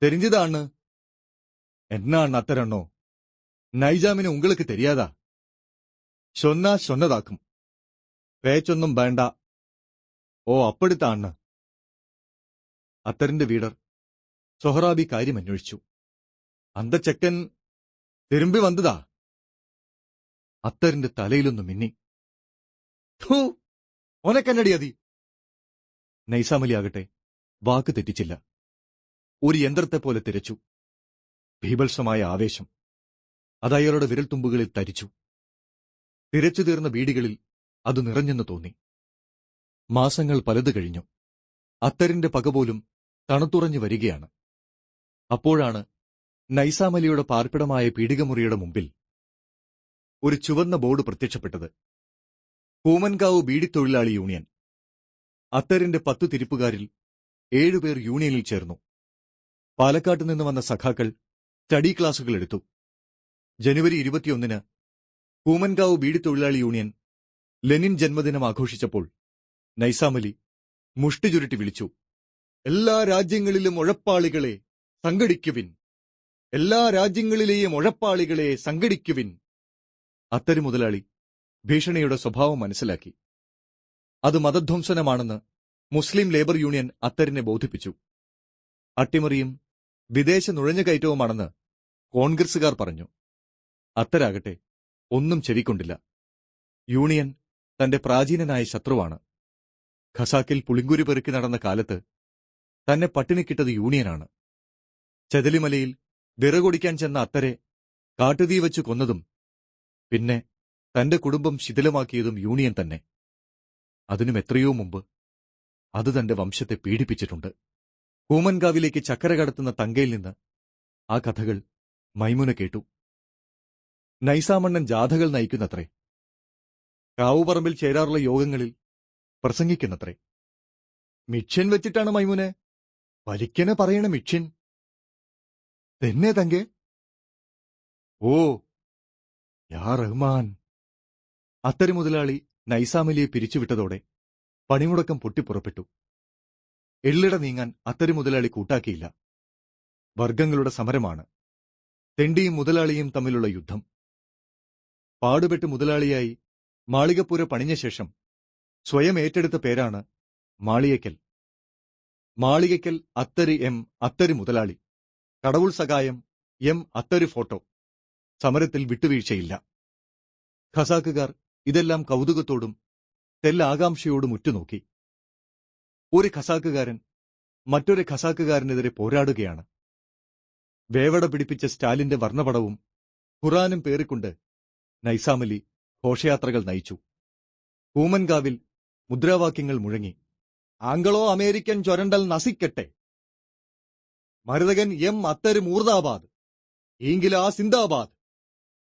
தெரிஞ்சுதான்னு. என்ன அத்தரண்ணோ, நைஜாமினு உங்களுக்கு தெரியாதா? சொன்னா சொன்னதாக்கும். പേച്ചൊന്നും വേണ്ട. ഓ അപ്പടിത്താണ്. അത്തറിന്റെ വീടർ സൊഹറാബി കാര്യം അന്വേഷിച്ചു. അന്ത ചെക്കൻ തിരുമ്പി വന്നതാ. അത്തറിന്റെ തലയിലൊന്നു മിന്നി. ഓനക്കന്നടിയതി. നൈസാമലിയാകട്ടെ വാക്ക് തെറ്റിച്ചില്ല. ഒരു യന്ത്രത്തെപ്പോലെ തിരച്ചു. ഭീഭത്സമായ ആവേശം അതയാളുടെ വിരൽത്തുമ്പുകളിൽ തരിച്ചു. തിരച്ചു തീർന്ന വീടുകളിൽ അത് നിറഞ്ഞെന്ന് തോന്നി. മാസങ്ങൾ പലത് കഴിഞ്ഞു. അത്തറിന്റെ പകപോലും തണുത്തുറഞ്ഞു വരികയാണ്. അപ്പോഴാണ് നൈസാമലിയുടെ പാർപ്പിടമായ പീഡികമുറിയുടെ മുമ്പിൽ ഒരു ചുവന്ന ബോർഡ് പ്രത്യക്ഷപ്പെട്ടത്. കൂമൻകാവ് ബീഡിത്തൊഴിലാളി യൂണിയൻ. അത്തറിന്റെ 10 തിരിപ്പുകാരിൽ 7 പേർ യൂണിയനിൽ ചേർന്നു. പാലക്കാട്ട് നിന്ന് വന്ന സഖാക്കൾ സ്റ്റഡി ക്ലാസുകൾ എടുത്തു. ജനുവരി 21-ന് കൂമൻകാവ് ബീഡിത്തൊഴിലാളി യൂണിയൻ ലെനിൻ ജന്മദിനം ആഘോഷിച്ചപ്പോൾ നൈസാമലി മുഷ്ടി ചുരുട്ടി വിളിച്ചു, എല്ലാ രാജ്യങ്ങളിലും ഉഴപ്പാളികളെ സംഘടിക്കുവിൻ, എല്ലാ രാജ്യങ്ങളിലെയും ഉഴപ്പാളികളെ സംഘടിക്കുവിൻ. അത്തരി മുതലാളി ഭീഷണിയുടെ സ്വഭാവം മനസ്സിലാക്കി. അത് മതധ്വംസനമാണെന്ന് മുസ്ലിം ലേബർ യൂണിയൻ അത്തരിനെ ബോധിപ്പിച്ചു. അട്ടിമറിയും വിദേശ നുഴഞ്ഞുകയറ്റവുമാണെന്ന് കോൺഗ്രസുകാർ പറഞ്ഞു. അത്തരാകട്ടെ ഒന്നും ചെവിക്കൊണ്ടില്ല. യൂണിയൻ തന്റെ പ്രാചീനനായ ശത്രുവാണ്. ഖസാക്കിൽ പുളിങ്കുരി പെറുക്കി നടന്ന കാലത്ത് തന്നെ പട്ടിണിക്കിട്ടത് യൂണിയനാണ്. ചെതലിമലയിൽ വിറകൊടിക്കാൻ ചെന്ന അത്തരെ കാട്ടുതീ വെച്ച് കൊന്നതും പിന്നെ തന്റെ കുടുംബം ശിഥിലമാക്കിയതും യൂണിയൻ തന്നെ. അതിനും എത്രയോ മുമ്പ് അത് തന്റെ വംശത്തെ പീഡിപ്പിച്ചിട്ടുണ്ട്. കൂമൻകാവിലേക്ക് ചക്കര കടത്തുന്ന തങ്കയിൽ നിന്ന് ആ കഥകൾ മൈമുന കേട്ടു. നൈസാമണ്ണൻ ജാഥകൾ നയിക്കുന്നത്രേ. കാവുപറമ്പിൽ ചേരാറുള്ള യോഗങ്ങളിൽ പ്രസംഗിക്കുന്നത്രേ. മിഷ്യൻ വെച്ചിട്ടാണ് മൈമുനെ വലിക്കനെ പറയണ മിഷ്യൻ തന്നെ തങ്കെ. ഓ യാ റഹ്മാൻ. അത്തരി മുതലാളി നൈസാമലിയെ പിരിച്ചുവിട്ടതോടെ പണിമുടക്കം പൊട്ടിപ്പുറപ്പെട്ടു. എള്ളിട നീങ്ങാൻ അത്തരി മുതലാളി കൂട്ടാക്കിയില്ല. വർഗങ്ങളുടെ സമരമാണ്. തെണ്ടിയും മുതലാളിയും തമ്മിലുള്ള യുദ്ധം. പാടുപെട്ട് മുതലാളിയായി മാളികപ്പുര പണിഞ്ഞ ശേഷം സ്വയം ഏറ്റെടുത്ത പേരാണ് മാളികയ്ക്കൽ. മാളികയ്ക്കൽ അത്തരി എം അത്തരി മുതലാളി. കടവുൾ സഹായം എം അത്തരി ഫോട്ടോ. സമരത്തിൽ വിട്ടുവീഴ്ചയില്ല. ഖസാക്കുകാർ ഇതെല്ലാം കൗതുകത്തോടും തെല്ലാകാംക്ഷയോടും ഉറ്റുനോക്കി. ഒരു ഖസാക്കുകാരൻ മറ്റൊരു ഖസാക്കുകാരനെതിരെ പോരാടുകയാണ്. വേവട പിടിപ്പിച്ച സ്റ്റാലിന്റെ വർണ്ണപടവും ഖുറാനും പേറിക്കൊണ്ട് നൈസാമലി ഘോഷയാത്രകൾ നയിച്ചു. കൂമൻകാവിൽ മുദ്രാവാക്യങ്ങൾ മുഴങ്ങി. ആംഗ്ലോ അമേരിക്കൻ ചൊരണ്ടൽ നസിക്കട്ടെ, മരുതകൻ എം അത്തര് മൂർദാബാദ്, ഈങ്കിലാ സിന്ദാബാദ്.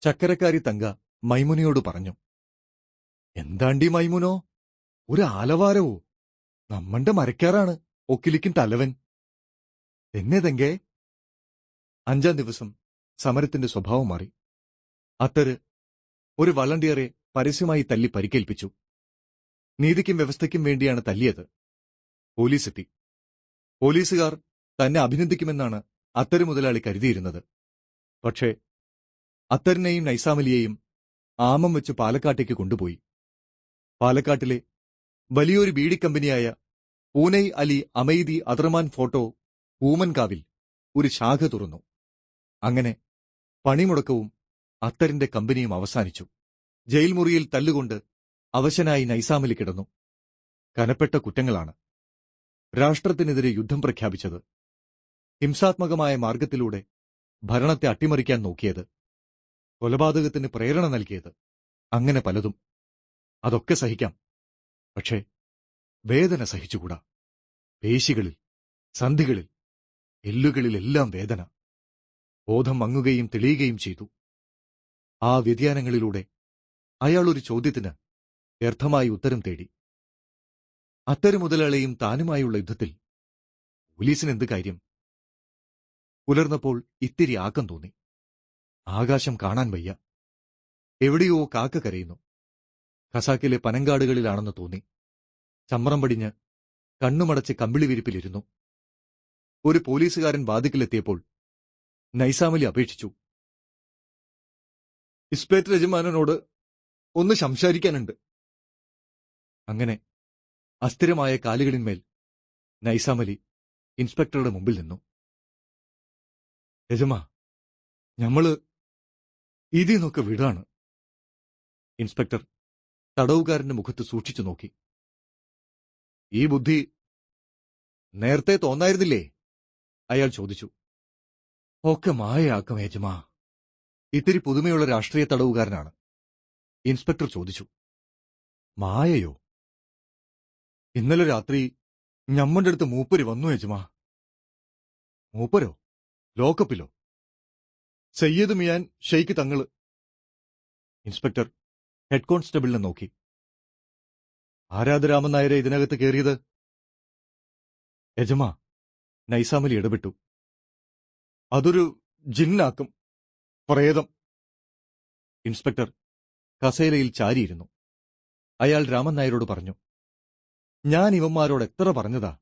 ചക്കരക്കാരി തങ്ക മൈമുനയോട് പറഞ്ഞു, എന്താണ്ടി മൈമുനോ, ഒരു ആലവാരവോ? നമ്മന്റെ മരക്കാറാണ് ഒക്കിലിക്കും തലവൻ. എന്നെ തെങ്കേ. 5-ാം ദിവസം സമരത്തിന്റെ സ്വഭാവം മാറി. അത്തര് ഒരു വളണ്ടിയറെ പരസ്യമായി തല്ലി പരിക്കേൽപ്പിച്ചു. നീതിക്കും വ്യവസ്ഥയ്ക്കും വേണ്ടിയാണ് തല്ലിയത്. പോലീസെത്തി. പോലീസുകാർ തന്നെ അഭിനന്ദിക്കുമെന്നാണ് അത്തര് മുതലാളി കരുതിയിരുന്നത്. പക്ഷേ അത്തരിനെയും നൈസാമലിയെയും ആമം വെച്ച് പാലക്കാട്ടേക്ക് കൊണ്ടുപോയി. പാലക്കാട്ടിലെ വലിയൊരു ബീഡി കമ്പനിയായ പൂനൈ അലി അമൈദി അദർമാൻ ഫോട്ടോ കൂമൻകാവിൽ ഒരു ശാഖ തുറന്നു. അങ്ങനെ പണിമുടക്കവും അത്തരിന്റെ കമ്പനിയും അവസാനിച്ചു. ജയിൽ മുറിയിൽ തല്ലുകൊണ്ട് അവശനായി നൈസാമലി കിടന്നു. കനപ്പെട്ട കുറ്റങ്ങളാണ്. രാഷ്ട്രത്തിനെതിരെ യുദ്ധം പ്രഖ്യാപിച്ചത്, ഹിംസാത്മകമായ മാർഗത്തിലൂടെ ഭരണത്തെ അട്ടിമറിക്കാൻ നോക്കിയത്, കൊലപാതകത്തിന് പ്രേരണ നൽകിയത്, അങ്ങനെ പലതും. അതൊക്കെ സഹിക്കാം. പക്ഷേ വേദന സഹിച്ചുകൂടാ. പേശികളിൽ, സന്ധികളിൽ, എല്ലുകളിലെല്ലാം വേദന. ബോധം മങ്ങുകയും തെളിയുകയും ചെയ്തു. ആ വ്യതിയാനങ്ങളിലൂടെ അയാൾ ഒരു ചോദ്യത്തിന് വ്യർത്ഥമായി ഉത്തരം തേടി. അത്തര് മുതലാളിയും താനുമായുള്ള യുദ്ധത്തിൽ പോലീസിനെന്ത് കാര്യം? പുലർന്നപ്പോൾ ഇത്തിരി ആക്കം തോന്നി. ആകാശം കാണാൻ വയ്യ. എവിടെയോ കാക്ക കരയുന്നു. ഖസാക്കിലെ പനങ്കാടുകളിലാണെന്ന് തോന്നി. ചമ്രം പടിഞ്ഞ് കണ്ണുമടച്ച് കമ്പിളി വിരിപ്പിലിരുന്നു. ഒരു പോലീസുകാരൻ വാതിക്കലെത്തിയപ്പോൾ നൈസാമലി അപേക്ഷിച്ചു. ഇൻസ്പെക്ടർ യജമാനനോട് ഒന്ന് സംസാരിക്കാനുണ്ട്. അങ്ങനെ അസ്ഥിരമായ കാലുകളിന്മേൽ നൈസാമലി ഇൻസ്പെക്ടറുടെ മുമ്പിൽ നിന്നു. യജമാ, ഞമ്മള് ഇതിന്നൊക്കെ വിടാണ്. ഇൻസ്പെക്ടർ തടവുകാരന്റെ മുഖത്ത് സൂക്ഷിച്ചു നോക്കി. ഈ ബുദ്ധി നേരത്തെ തോന്നായിരുന്നില്ലേ? അയാൾ ചോദിച്ചു. ഒക്കെ മായയാക്കം യജമാ. ഇത്തിരി പുതുമയുള്ള രാഷ്ട്രീയ തടവുകാരനാണ്. ഇൻസ്പെക്ടർ ചോദിച്ചു. മായയോ? ഇന്നലെ രാത്രി ഞമ്മന്റെ അടുത്ത് മൂപ്പര് വന്നു യജമാ. മൂപ്പരോ? ലോക്കപ്പിലോ? സയ്യിദ് മിയാൻ ഷെയ്ഖ് തങ്ങള്. ഇൻസ്പെക്ടർ ഹെഡ് കോൺസ്റ്റബിളിനെ നോക്കി. ആരാധരാമൻ നായരെ ഇതിനകത്ത് കയറിയത്? യജമാ, നൈസാമലി ഇടപെട്ടു. അതൊരു ജിന്നാക്കും, പ്രേതം. ഇൻസ്പെക്ടർ കസേലയിൽ ചാരിയിരുന്നു. അയാൾ രാമൻ നായരോട് പറഞ്ഞു. ഞാൻ ഇവന്മാരോട് എത്ര പറഞ്ഞതാ,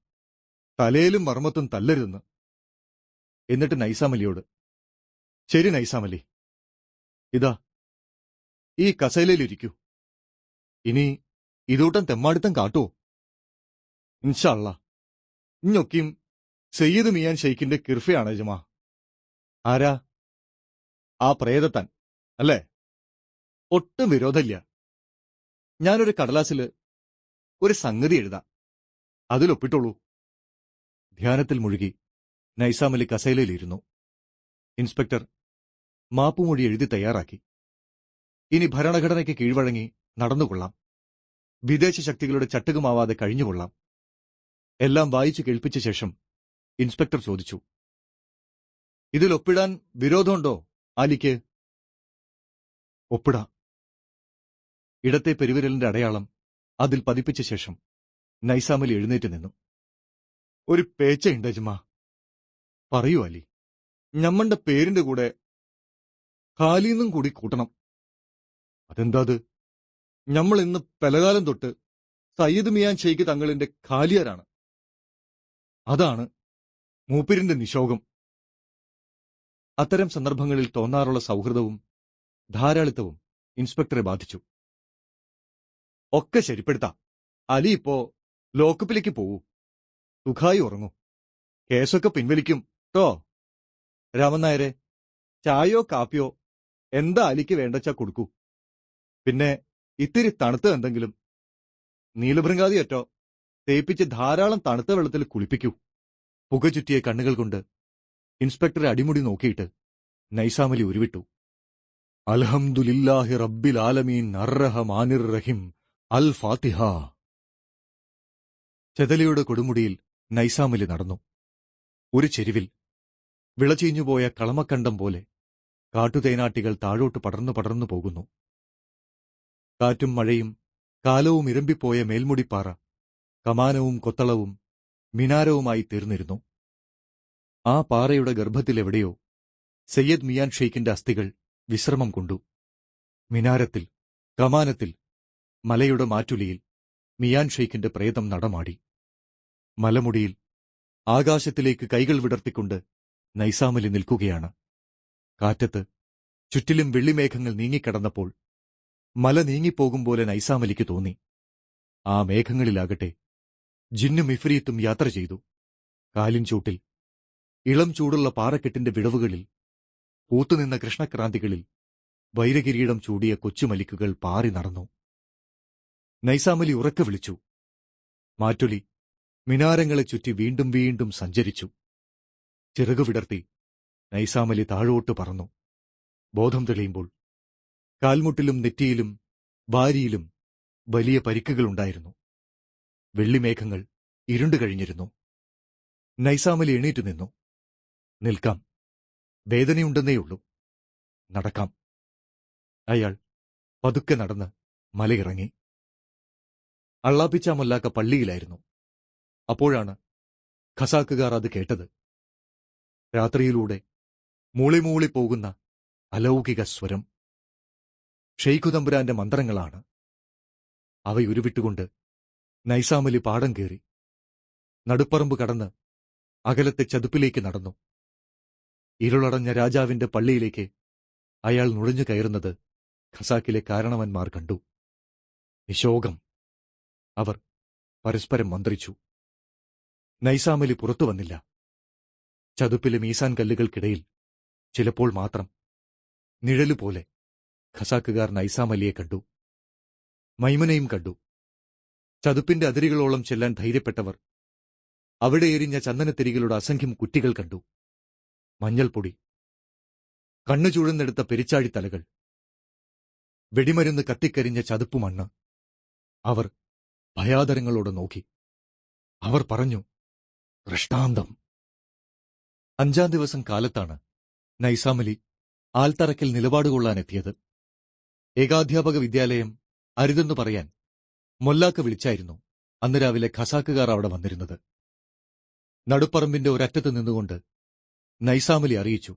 തലയിലും മർമ്മത്തും തല്ലരുതെന്ന്. എന്നിട്ട് നൈസാമലിയോട്, ശരി നൈസാമലി, ഇതാ ഈ കസേലയിലിരിക്കൂ. ഇനി ഇതൂട്ടം തെമ്മാടിത്തം കാട്ടുവോ? ഇൻഷാ അല്ലാ, ഇഞ്ഞൊക്കെയും സയ്യിദ് മിയാൻ ഷെയ്ഖിന്റെ കിർഫയാണ് യജമാ. ആരാ? ആ പ്രേതത്താൻ അല്ലേ? ഒട്ടും വിരോധമില്ല. ഞാനൊരു കടലാസില് ഒരു സംഗതി എഴുതാം, അതിലൊപ്പിട്ടോളൂ. ധ്യാനത്തിൽ മുഴുകി നൈസാമലി കസേലയിലിരുന്നു. ഇൻസ്പെക്ടർ മാപ്പുമൊഴി എഴുതി തയ്യാറാക്കി. ഇനി ഭരണഘടനയ്ക്ക് കീഴ്വഴങ്ങി നടന്നുകൊള്ളാം. വിദേശ ശക്തികളുടെ ചട്ടുകമാവാതെ കഴിഞ്ഞുകൊള്ളാം. എല്ലാം വായിച്ചു കേൾപ്പിച്ച ശേഷം ഇൻസ്പെക്ടർ ചോദിച്ചു. ഇതിലൊപ്പിടാൻ വിരോധമുണ്ടോ ആലിക്ക്? ഒപ്പിടാം. ഇടത്തെ പെരുവിരലിന്റെ അടയാളം അതിൽ പതിപ്പിച്ച ശേഷം നൈസാമലി എഴുന്നേറ്റ് നിന്നു. ഒരു പേച്ചയുണ്ട് യജമാ. പറയൂ അലി. ഞമ്മന്റെ പേരിന്റെ കൂടെ ഖാലിന്നും കൂടി കൂട്ടണം. അതെന്താത്? ഞമ്മൾ ഇന്ന് പലകാലം തൊട്ട് സയ്യിദ് മിയാൻ ഷെയ്ഖ് തങ്ങളിന്റെ ഖാലിയരാണ്. അതാണ് മൂപ്പരിന്റെ നിശോകം. അത്തരം സന്ദർഭങ്ങളിൽ തോന്നാറുള്ള സൗഹൃദവും ധാരാളിത്തവും ഇൻസ്പെക്ടറെ ബാധിച്ചു. ഒക്കെ ശരിപ്പെടുത്താം. അലി ഇപ്പോ ലോക്കപ്പിലേക്ക് പോവൂ. സുഖായി ഉറങ്ങൂ. കേസൊക്കെ പിൻവലിക്കും ട്ടോ. രാമൻ നായരെ, ചായയോ കാപ്പിയോ എന്താ അലിക്ക് വേണ്ടച്ചാ കൊടുക്കൂ. പിന്നെ ഇത്തിരി തണുത്ത എന്തെങ്കിലും. നീലഭൃങ്കാതിയറ്റോ തേപ്പിച്ച് ധാരാളം തണുത്ത വെള്ളത്തിൽ കുളിപ്പിക്കൂ. പുക ചുറ്റിയ കണ്ണുകൾ കൊണ്ട് ഇൻസ്പെക്ടറെ അടിമുടി നോക്കിയിട്ട് നൈസാമലി ഉരുവിട്ടു. അൽഹംദുലില്ലാഹി റബ്ബിൽ ആലമീൻ അർറഹ്മാനിർ റഹീം അൽ ഫാത്തിഹ. ചെതലയുടെ കൊടുമുടിയിൽ നൈസാമലി നടന്നു. ഒരു ചെരുവിൽ വിളചീഞ്ഞുപോയ കളമക്കണ്ടം പോലെ കാട്ടുതേനാട്ടികൾ താഴോട്ട് പടർന്നു പടർന്നു പോകുന്നു. കാറ്റും മഴയും കാലവും ഇരമ്പിപ്പോയ മേൽമുടിപ്പാറ കമാനവും കൊത്തളവും മിനാരവുമായി തീർന്നിരുന്നു. ആ പാറയുടെ ഗർഭത്തിലെവിടെയോ സയ്യദ് മിയാൻ ഷെയ്ഖിന്റെ അസ്ഥികൾ വിശ്രമം കൊണ്ടു. മിനാരത്തിൽ, കമാനത്തിൽ, മലയുടെ മാറ്റുലിയിൽ മിയാൻ ഷെയ്ഖിന്റെ പ്രേതം നടമാടി. മലമുടിയിൽ ആകാശത്തിലേക്ക് കൈകൾ വിടർത്തിക്കൊണ്ട് നൈസാമലി നിൽക്കുകയാണ്. കാറ്റത്ത് ചുറ്റിലും വെള്ളിമേഘങ്ങൾ നീങ്ങിക്കടന്നപ്പോൾ മല നീങ്ങിപ്പോകും പോലെ നൈസാമലിക്ക് തോന്നി. ആ മേഘങ്ങളിലാകട്ടെ ജിന്നും ഇഫ്രീത്തും യാത്ര ചെയ്തു. കാലിൻ ചൂട്ടിൽ, ഇളം ചൂടുള്ള പാറക്കെട്ടിന്റെ വിടവുകളിൽ, പൂത്തുനിന്ന കൃഷ്ണക്രാന്തികളിൽ വൈരകിരീടം ചൂടിയ കൊച്ചുമലിക്കുകൾ പാറി നടന്നു. നൈസാമലി ഉറക്കെ വിളിച്ചു. മാറ്റുലി മിനാരങ്ങളെ ചുറ്റി വീണ്ടും വീണ്ടും സഞ്ചരിച്ചു. ചിറകു വിടർത്തി നൈസാമലി താഴോട്ട് പറന്നു. ബോധം തെളിയുമ്പോൾ കാൽമുട്ടിലും നെറ്റിയിലും വാരിയിലും വലിയ പരിക്കുകളുണ്ടായിരുന്നു. വെള്ളിമേഘങ്ങൾ ഇരുണ്ടുകഴിഞ്ഞിരുന്നു. നൈസാമലി എണീറ്റു നിന്നു. നിൽക്കാം, വേദനയുണ്ടെന്നേയുള്ളൂ, നടക്കാം. അയാൾ പതുക്കെ നടന്ന് മലയിറങ്ങി. അള്ളാപ്പിച്ച മൊല്ലാക്ക പള്ളിയിലായിരുന്നു. അപ്പോഴാണ് ഖസാക്കുകാർ അത് കേട്ടത്. രാത്രിയിലൂടെ മൂളിമൂളി പോകുന്ന അലൗകിക സ്വരം. ഷെയ്ഖുതമ്പുരാന്റെ മന്ത്രങ്ങളാണ്. അവയുരുവിട്ടുകൊണ്ട് നൈസാമലി പാടം കയറി. നടുപ്പറമ്പ് കടന്ന് അകലത്തെ ചതുപ്പിലേക്ക് നടന്നു. ഇരുളടഞ്ഞ രാജാവിന്റെ പള്ളിയിലേക്ക് അയാൾ നുഴഞ്ഞു കയറുന്നത് ഖസാക്കിലെ കാരണവന്മാർ കണ്ടു. നിശോകം. അവർ പരസ്പരം മന്ത്രിച്ചു. നൈസാമലി പുറത്തു വന്നില്ല. ചതുപ്പിലെ മീസാൻ കല്ലുകൾക്കിടയിൽ ചിലപ്പോൾ മാത്രം നിഴലുപോലെ ഖസാക്കുകാർ നൈസാമലിയെ കണ്ടു. മൈമുനയും കണ്ടു. ചതുപ്പിന്റെ അതിരുകളോളം ചെല്ലാൻ ധൈര്യപ്പെട്ടവർ അവിടെ എരിഞ്ഞ ചന്ദനത്തിരികളുടെ അസംഖ്യം കുറ്റികൾ കണ്ടു. മഞ്ഞൾപ്പൊടി, കണ്ണു ചൂഴ്ന്നെടുത്ത പെരിച്ചാഴിത്തലകൾ, വെടിമരുന്ന് കത്തിക്കരിഞ്ഞ ചതുപ്പുമണ്ണ്. അവർ ഭയാദരങ്ങളോട് നോക്കി. അവർ പറഞ്ഞു, ദൃഷ്ടാന്തം. 5-ാം ദിവസം കാലത്താണ് നൈസാമലി ആൽത്തറയ്ക്കൽ നിലപാടുകൊള്ളാനെത്തിയത്. ഏകാധ്യാപക വിദ്യാലയം അരുതെന്നു പറയാൻ മൊല്ലാക്ക വിളിച്ചായിരുന്നു അന്ന് രാവിലെ ഖസാക്കുകാർ അവിടെ വന്നിരുന്നത്. നടുപ്പറമ്പിന്റെ ഒരറ്റത്ത് നിന്നുകൊണ്ട് നൈസാമലി അറിയിച്ചു,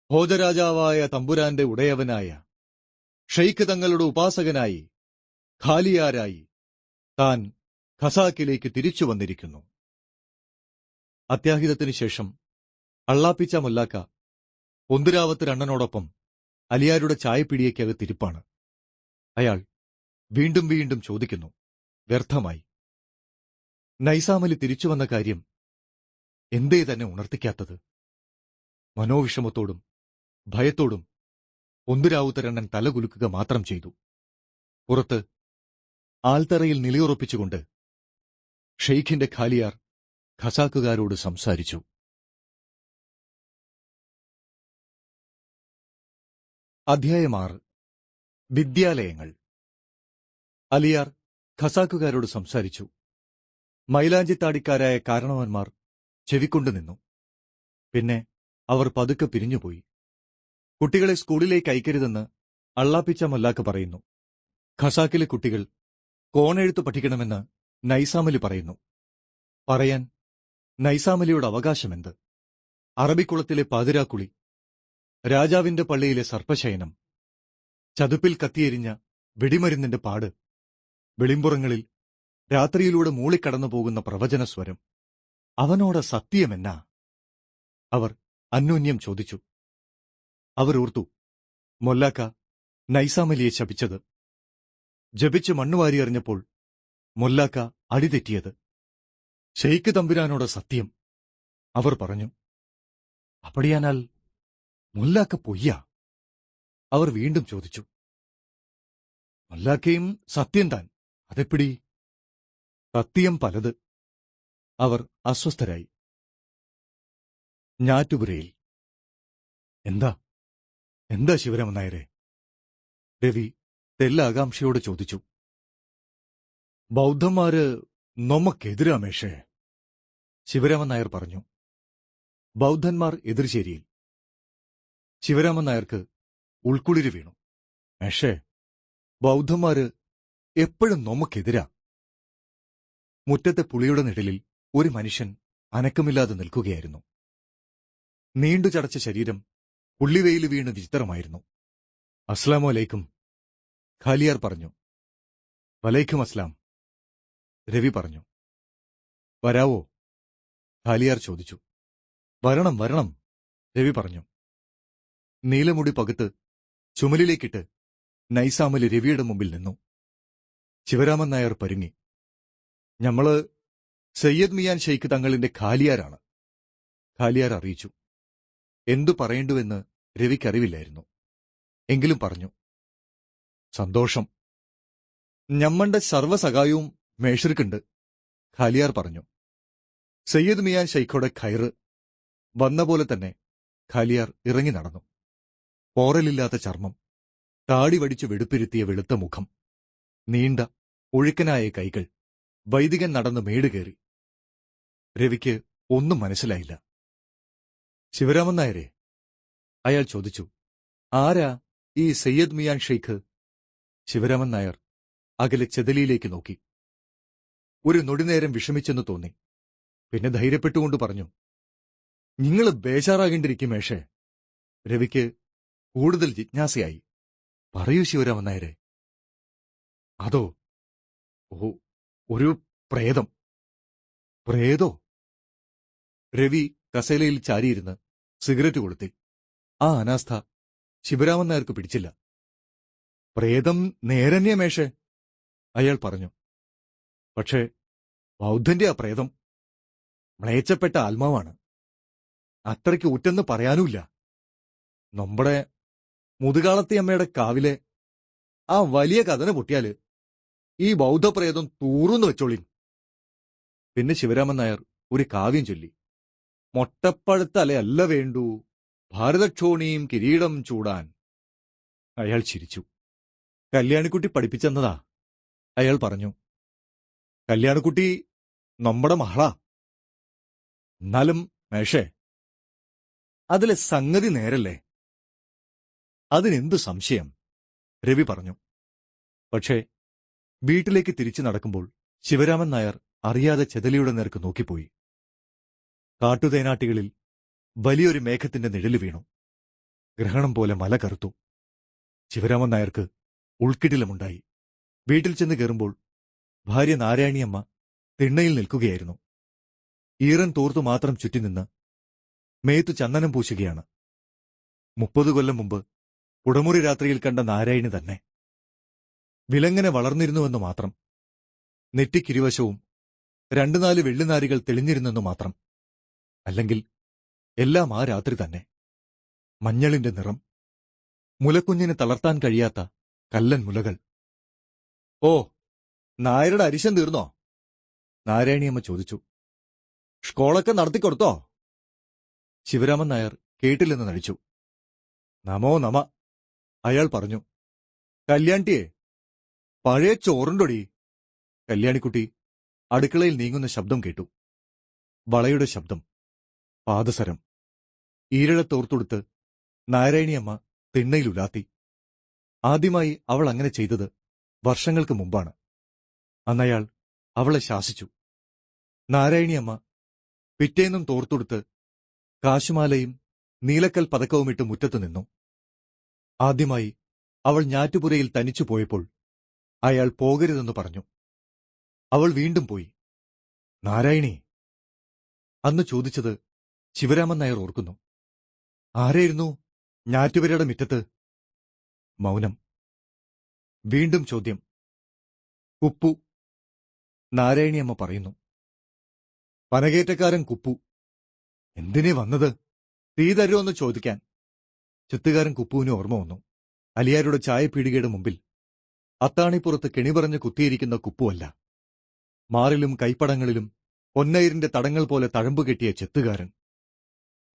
ഭോജരാജാവായ തമ്പുരാന്റെ ഉടയവനായ ഷെയ്ഖ് തങ്ങളുടെ ഉപാസകനായി ഖാലിയാരായി താൻ ഖസാക്കിലേക്ക് തിരിച്ചു വന്നിരിക്കുന്നു. അത്യാഹിതത്തിനു ശേഷം അള്ളാപ്പിച്ച മൊല്ലാക്ക പൊന്തുരാവത്ത് രണ്ണനോടൊപ്പം അലിയാരുടെ ചായപ്പിടിയയ്ക്കകത്തിരിപ്പാണ്. അയാൾ വീണ്ടും വീണ്ടും ചോദിക്കുന്നു, വ്യർത്ഥമായി. നൈസാമലി തിരിച്ചുവന്ന കാര്യം എന്തേ തന്നെ ഉണർത്തിക്കാത്തത്? മനോവിഷമത്തോടും ഭയത്തോടും പൊന്തുരാവുത്ത രണ്ണൻ തലകുലുക്കുക മാത്രം ചെയ്തു. പുറത്ത് ആൽത്തറയിൽ നിലയുറപ്പിച്ചുകൊണ്ട് ഷെയ്ഖിന്റെ ഖാലിയാർ ഖസാക്കുകാരോട് സംസാരിച്ചു. അധ്യായം 6. വിദ്യാലയങ്ങൾ. അലിയാർ ഖസാക്കുകാരോട് സംസാരിച്ചു. മൈലാഞ്ചിത്താടിക്കാരായ കാരണവന്മാർ ചെവിക്കൊണ്ടു നിന്നു. പിന്നെ അവർ പതുക്കെ പിരിഞ്ഞുപോയി. കുട്ടികളെ സ്കൂളിലേക്ക് അയക്കരുതെന്ന് അള്ളാപ്പിച്ച മൊല്ലാക്ക് പറയുന്നു. ഖസാക്കിലെ കുട്ടികൾ കോണെഴുത്ത് പഠിക്കണമെന്ന് നൈസാമലി പറയുന്നു. പറയാൻ നൈസാമലിയുടെ അവകാശമെന്ത്? അറബിക്കുളത്തിലെ പാതിരാക്കുളി, രാജാവിന്റെ പള്ളിയിലെ സർപ്പശയനം, ചതുപ്പിൽ കത്തിയെരിഞ്ഞ വെടിമരുന്നിന്റെ പാട്, വെളിമ്പുറങ്ങളിൽ രാത്രിയിലൂടെ മൂളിക്കടന്നു പോകുന്ന പ്രവചനസ്വരം, അവനോട് സത്യമെന്നാ? അവർ അന്യോന്യം ചോദിച്ചു. അവരോർത്തു, മൊല്ലാക്ക നൈസാമലിയെ ശപിച്ചത്. ജപിച്ച് മണ്ണുവാരിയെറിഞ്ഞപ്പോൾ മൊല്ലാക്ക അടിതെറ്റിയത്. ഷെയ്ഖ് തമ്പുരാനോട് സത്യം, അവർ പറഞ്ഞു. അപ്പടിയാനാൽ മൊല്ലാക്ക പൊയ്യ? അവർ വീണ്ടും ചോദിച്ചു. മൊല്ലാക്കയും സത്യം താൻ, അതെപ്പിടി? സത്യം പലത്. അവർ അസ്വസ്ഥരായി. ഞാറ്റുപുരയിൽ. എന്താ എന്താ ശിവരാമൻ നായരെ? രവി തെല്ലാകാംക്ഷയോട് ചോദിച്ചു. ബൗദ്ധന്മാര് നമുക്കെതിരാമേഷേ, ശിവരാമൻ നായർ പറഞ്ഞു. ബൗദ്ധന്മാർ എതിർശേരിയിൽ. ശിവരാമൻ നായർക്ക് ഉൾക്കുളിര് വീണു. മേഷേ, ബൗദ്ധന്മാര് എപ്പോഴും നമുക്കെതിരാ. മുറ്റത്തെ പുളിയുടെ നിഴലിൽ ഒരു മനുഷ്യൻ അനക്കമില്ലാതെ നിൽക്കുകയായിരുന്നു. നീണ്ടു ചടച്ച ശരീരം പുള്ളിവെയിൽ വീണ് വിചിത്രമായിരുന്നു. അസ്ലാമു അലൈക്കും, ഖാലിയാർ പറഞ്ഞു. വലൈക്കും അസ്ലാം, രവി പറഞ്ഞു. വരാവോ? ഖാലിയാർ ചോദിച്ചു. വരണം വരണം, രവി പറഞ്ഞു. നീലമുടി പകുത്ത് ചുമലിലേക്കിട്ട് നൈസാമലി രവിയുടെ മുമ്പിൽ നിന്നു. ശിവരാമൻ നായർ പരുങ്ങി. ഞമ്മള് സയ്യദ് മിയാൻ ഷെയ്ഖ് തങ്ങളിന്റെ ഖാലിയാരാണ്, ഖാലിയാർ അറിയിച്ചു. എന്തു പറയേണ്ടുവെന്ന് രവിക്കറിവില്ലായിരുന്നു. എങ്കിലും പറഞ്ഞു. സന്തോഷം. ഞമ്മന്റെ സർവ്വസഹായവും മേഷർക്കുണ്ട്, ഖാലിയാർ പറഞ്ഞു. സയ്യദ് മിയാൻ ഷെയ്ഖോടെ ഖൈറ്. വന്ന പോലെ തന്നെ ഖാലിയാർ ഇറങ്ങി നടന്നു. പോറലില്ലാത്ത ചർമ്മം, താടി വടിച്ചു വെടുപ്പിരുത്തിയ വെളുത്ത മുഖം, നീണ്ട ഒഴുക്കനായ കൈകൾ. വൈദികൻ നടന്ന് മേടുകയറി. രവിക്ക് ഒന്നും മനസ്സിലായില്ല. ശിവരാമൻ നായരെ, അയാൾ ചോദിച്ചു. ആരാ ഈ സയ്യദ് മിയാൻ ഷെയ്ഖ്? ശിവരാമൻ നായർ അകലെ ചെതലിയിലേക്ക് നോക്കി. ഒരു നൊടിനേരം വിഷമിച്ചെന്ന് തോന്നി. പിന്നെ ധൈര്യപ്പെട്ടുകൊണ്ട് പറഞ്ഞു. നിങ്ങള് ബേജാറാകേണ്ടിരിക്കും മേഷേ. രവിക്ക് കൂടുതൽ ജിജ്ഞാസയായി. പറയൂ ശിവരാമൻ നായരെ. അതോ, ഓ, ഒരു പ്രേതം. പ്രേതോ? രവി കസേലയിൽ ചാരിയിരുന്ന് സിഗരറ്റ് കൊളുത്തി. ആ അനാസ്ഥ ശിവരാമൻ നായർക്ക് പിടിച്ചില്ല. പ്രേതം നേരന്യ മേഷേ, അയാൾ പറഞ്ഞു. പക്ഷേ ബൗദ്ധന്റെ ആ പ്രേതം മ്ലേച്ഛപ്പെട്ട ആത്മാവാണ്. അത്രയ്ക്ക് ഊറ്റെന്ന് പറയാനുമില്ല. നമ്മുടെ മുതുകാളത്തിയമ്മയുടെ കാവിലെ ആ വലിയ കഥന പൊട്ടിയാല് ഈ ബൗദ്ധപ്രേതം തൂറുന്നു വെച്ചോളിൻ. പിന്നെ ശിവരാമൻ നായർ ഒരു കാവ്യം ചൊല്ലി. മൊട്ടപ്പഴുത്തലയല്ല വേണ്ടു ഭാരതക്ഷോണിയും കിരീടം ചൂടാൻ. അയാൾ ചിരിച്ചു. കല്യാണിക്കുട്ടി പഠിപ്പിച്ചെന്നതാ, അയാൾ പറഞ്ഞു. കല്യാണിക്കുട്ടി നമ്മുടെ മഹളാ. എന്നാലും മേഷേ, അതിലെ സംഗതി നേരല്ലേ? അതിനെന്തു സംശയം, രവി പറഞ്ഞു. പക്ഷേ വീട്ടിലേക്ക് തിരിച്ചു നടക്കുമ്പോൾ ശിവരാമൻ നായർ അറിയാതെ ചെതലിയുടെ നേർക്ക് നോക്കിപ്പോയി. കാട്ടുതേനാട്ടികളിൽ വലിയൊരു മേഘത്തിന്റെ നിഴല് വീണു. ഗ്രഹണം പോലെ മല കറുത്തു. ശിവരാമൻ നായർക്ക് ഉൾക്കിടിലമുണ്ടായി. വീട്ടിൽ ചെന്ന് കയറുമ്പോൾ ഭാര്യ നാരായണിയമ്മ തിണ്ണയിൽ നിൽക്കുകയായിരുന്നു. ഈറൻ തോർത്തു മാത്രം ചുറ്റിനിന്ന് മേത്തു ചന്ദനം പൂശുകയാണ്. 30 കൊല്ലം മുമ്പ് കുടമുറി രാത്രിയിൽ കണ്ട നാരായണി തന്നെ. വിലങ്ങനെ വളർന്നിരുന്നുവെന്നു മാത്രം. നെറ്റിക്കിരുവശവും 2-4 വെള്ളിനാരികൾ തെളിഞ്ഞിരുന്നെന്നു മാത്രം. അല്ലെങ്കിൽ എല്ലാം ആ രാത്രി തന്നെ. മഞ്ഞളിന്റെ നിറം, മുലക്കുഞ്ഞിന് തളർത്താൻ കഴിയാത്ത കല്ലൻ മുലകൾ. ഓ, നായരുടെ അരിശം തീർന്നോ? നാരായണിയമ്മ ചോദിച്ചു. സ്കോളൊക്കെ നടത്തിക്കൊടുത്തോ? ശിവരാമൻ നായർ കേട്ടില്ലെന്ന് നടിച്ചു. നമോ നമ, അയാൾ പറഞ്ഞു. കല്യാണിയെ, പഴയ ചോറുണ്ടൊടി. കല്യാണിക്കുട്ടി അടുക്കളയിൽ നീങ്ങുന്ന ശബ്ദം കേട്ടു. വളയുടെ ശബ്ദം, പാദസരം. ഈരഴത്തോർത്തുടുത്ത് നാരായണിയമ്മ തിണ്ണയിലുലാത്തി. ആദ്യമായി അവൾ അങ്ങനെ ചെയ്തത് വർഷങ്ങൾക്ക് മുമ്പാണ്. അന്നയാൾ അവളെ ശാസിച്ചു. നാരായണിയമ്മ പിറ്റേന്നും തോർത്തുടുത്ത് കാശുമാലയും നീലക്കൽ പതക്കവുമിട്ട് മുറ്റത്തു നിന്നു. ആദ്യമായി അവൾ ഞാറ്റുപുരയിൽ തനിച്ചു പോയപ്പോൾ അയാൾ പോകരുതെന്ന് പറഞ്ഞു. അവൾ വീണ്ടും പോയി. നാരായണി അന്ന് ചോദിച്ചത് ശിവരാമൻ നായർ ഓർക്കുന്നു. ആരായിരുന്നു ഞാറ്റുപുരയുടെ മുറ്റത്ത്? മൗനം. വീണ്ടും ചോദ്യം. കുപ്പു. നാരായണിയമ്മ പറയുന്നു. പനകേറ്റക്കാരൻ കുപ്പു. എന്തിനേ വന്നത്? തീ തരുമോന്ന് ചോദിക്കാൻ. ചെത്തുകാരൻ കുപ്പുവിന് ഓർമ്മ വന്നു. അലിയാരുടെ ചായപ്പീടികയുടെ മുമ്പിൽ അത്താണിപ്പുറത്ത് കെണി പറഞ്ഞ് കുത്തിയിരിക്കുന്ന കുപ്പുവല്ല. മാറിലും കൈപ്പടങ്ങളിലും പൊന്നയിരിന്റെ തടങ്ങൾ പോലെ തഴമ്പുകെട്ടിയ ചെത്തുകാരൻ.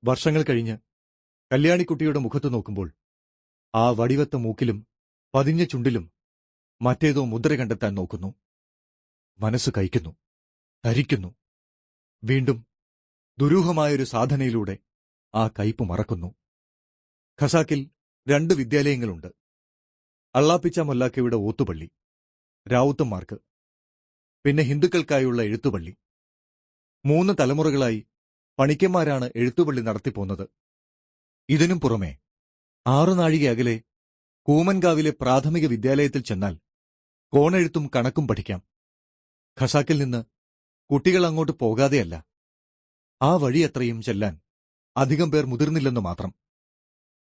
വർഷങ്ങൾ കഴിഞ്ഞ് കല്യാണിക്കുട്ടിയുടെ മുഖത്ത് നോക്കുമ്പോൾ ആ വടിവത്ത മൂക്കിലും പതിഞ്ഞ ചുണ്ടിലും മറ്റേതോ മുദ്ര കണ്ടെത്താൻ നോക്കുന്നു. മനസ്സ് കൈക്കുന്നു, ധരിക്കുന്നു. വീണ്ടും ദുരൂഹമായൊരു സാധനയിലൂടെ ആ കയ്പ് മറക്കുന്നു. ഖസാക്കിൽ 2 വിദ്യാലയങ്ങളുണ്ട്. അള്ളാപ്പിച്ച മൊല്ലാക്കയുടെ ഓത്തുപള്ളി, രാവുത്തന്മാർക്ക്. പിന്നെ ഹിന്ദുക്കൾക്കായുള്ള എഴുത്തുപള്ളി. 3 തലമുറകളായി പണിക്കന്മാരാണ് എഴുത്തുപള്ളി നടത്തിപ്പോന്നത്. ഇതിനും പുറമെ 6 നാഴിക അകലെ കൂമൻകാവിലെ പ്രാഥമിക വിദ്യാലയത്തിൽ ചെന്നാൽ കോണെഴുത്തും കണക്കും പഠിക്കാം. ഖസാക്കിൽ നിന്ന് കുട്ടികൾ അങ്ങോട്ട് പോകാതെയല്ല, ആ വഴിയത്രയും ചെല്ലാൻ അധികം പേർ മുതിർന്നില്ലെന്നു മാത്രം.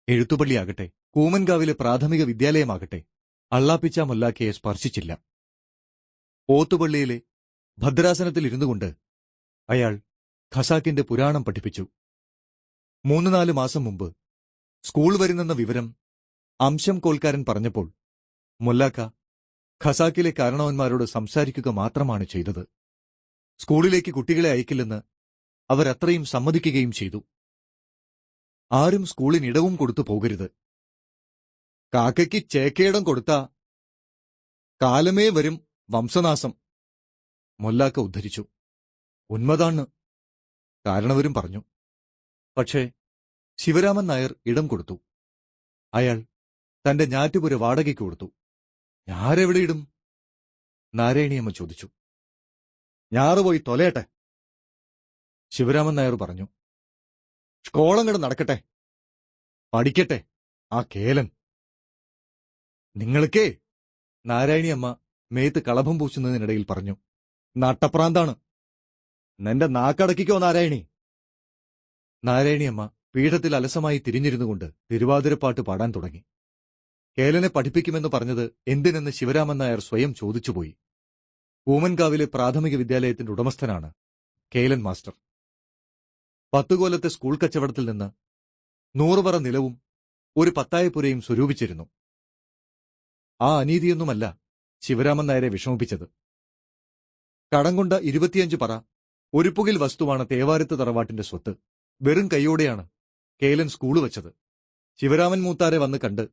എഴുത്തുപള്ളിയാകട്ടെ കൂമൻകാവിലെ പ്രാഥമിക വിദ്യാലയമാകട്ടെ അള്ളാപ്പിച്ച മൊല്ലാക്കയെ സ്പർശിച്ചില്ല. ഓത്തുപള്ളിയിലെ ഭദ്രാസനത്തിൽ ഇരുന്നുകൊണ്ട് അയാൾ ഖസാക്കിന്റെ പുരാണം പഠിപ്പിച്ചു. 3-4 മാസം മുമ്പ് സ്കൂൾ വരുന്നെന്ന വിവരം അംശം കോൽക്കാരൻ പറഞ്ഞപ്പോൾ മൊല്ലാക്ക ഖസാക്കിലെ കാരണവന്മാരോട് സംസാരിക്കുക മാത്രമാണ് ചെയ്തത്. സ്കൂളിലേക്ക് കുട്ടികളെ അയക്കില്ലെന്ന് അവരത്രയും സമ്മതിക്കുകയും ചെയ്തു. ആരും സ്കൂളിന് ഇടവും കൊടുത്തു പോകരുത്. കാക്കയ്ക്ക് ചേക്കയിടം കൊടുത്താ കാലമേ വരും വംശനാശം, മൊല്ലാക്ക ഉദ്ധരിച്ചു. ഉന്മതാണ്, കാരണവരും പറഞ്ഞു. പക്ഷേ ശിവരാമൻ നായർ ഇടം കൊടുത്തു. അയാൾ തന്റെ ഞാറ്റുപുര വാടകയ്ക്ക് കൊടുത്തു. ഞാരെവിടെ ഇടും? നാരായണിയമ്മ ചോദിച്ചു. ഞാറുപോയി തൊലയട്ടെ, ശിവരാമൻ നായർ പറഞ്ഞു. സ്കോളങ്ങട് നടക്കട്ടെ, പഠിക്കട്ടെ ആ കേലൻ. നിങ്ങൾക്കേ, നാരായണിയമ്മ മേത്ത് കളഭം പൂശുന്നതിനിടയിൽ പറഞ്ഞു. നട്ടപ്രാന്താണ്. നിന്റെ നാക്കടക്കിക്കോ നാരായണി. നാരായണിയമ്മ പീഠത്തിൽ അലസമായി തിരിഞ്ഞിരുന്നുകൊണ്ട് തിരുവാതിരപ്പാട്ട് പാടാൻ തുടങ്ങി. കേലനെ പഠിപ്പിക്കുമെന്ന് പറഞ്ഞത് എന്തിനെന്ന് ശിവരാമൻ നായർ സ്വയം ചോദിച്ചുപോയി. കൂമൻകാവിലെ പ്രാഥമിക വിദ്യാലയത്തിന്റെ ഉടമസ്ഥനാണ് കേലൻ മാസ്റ്റർ. 10 കൊല്ലത്തെ സ്കൂൾ കച്ചവടത്തിൽ നിന്ന് 100 പറ നിലവും ഒരു പത്തായപ്പുരയും സ്വരൂപിച്ചിരുന്നു. ആ അനീതിയൊന്നുമല്ല ശിവരാമൻ നായരെ വിഷമിപ്പിച്ചത്. കടം കൊണ്ട 25 പറ ഒരു പുകിൽ വസ്തുവാണ് തേവാരത്ത് തറവാട്ടിന്റെ സ്വത്ത്. വെറും കൈയോടെയാണ് കേലൻ സ്കൂള് വച്ചത്. ശിവരാമൻ മൂത്താരെ വന്ന് കണ്ട്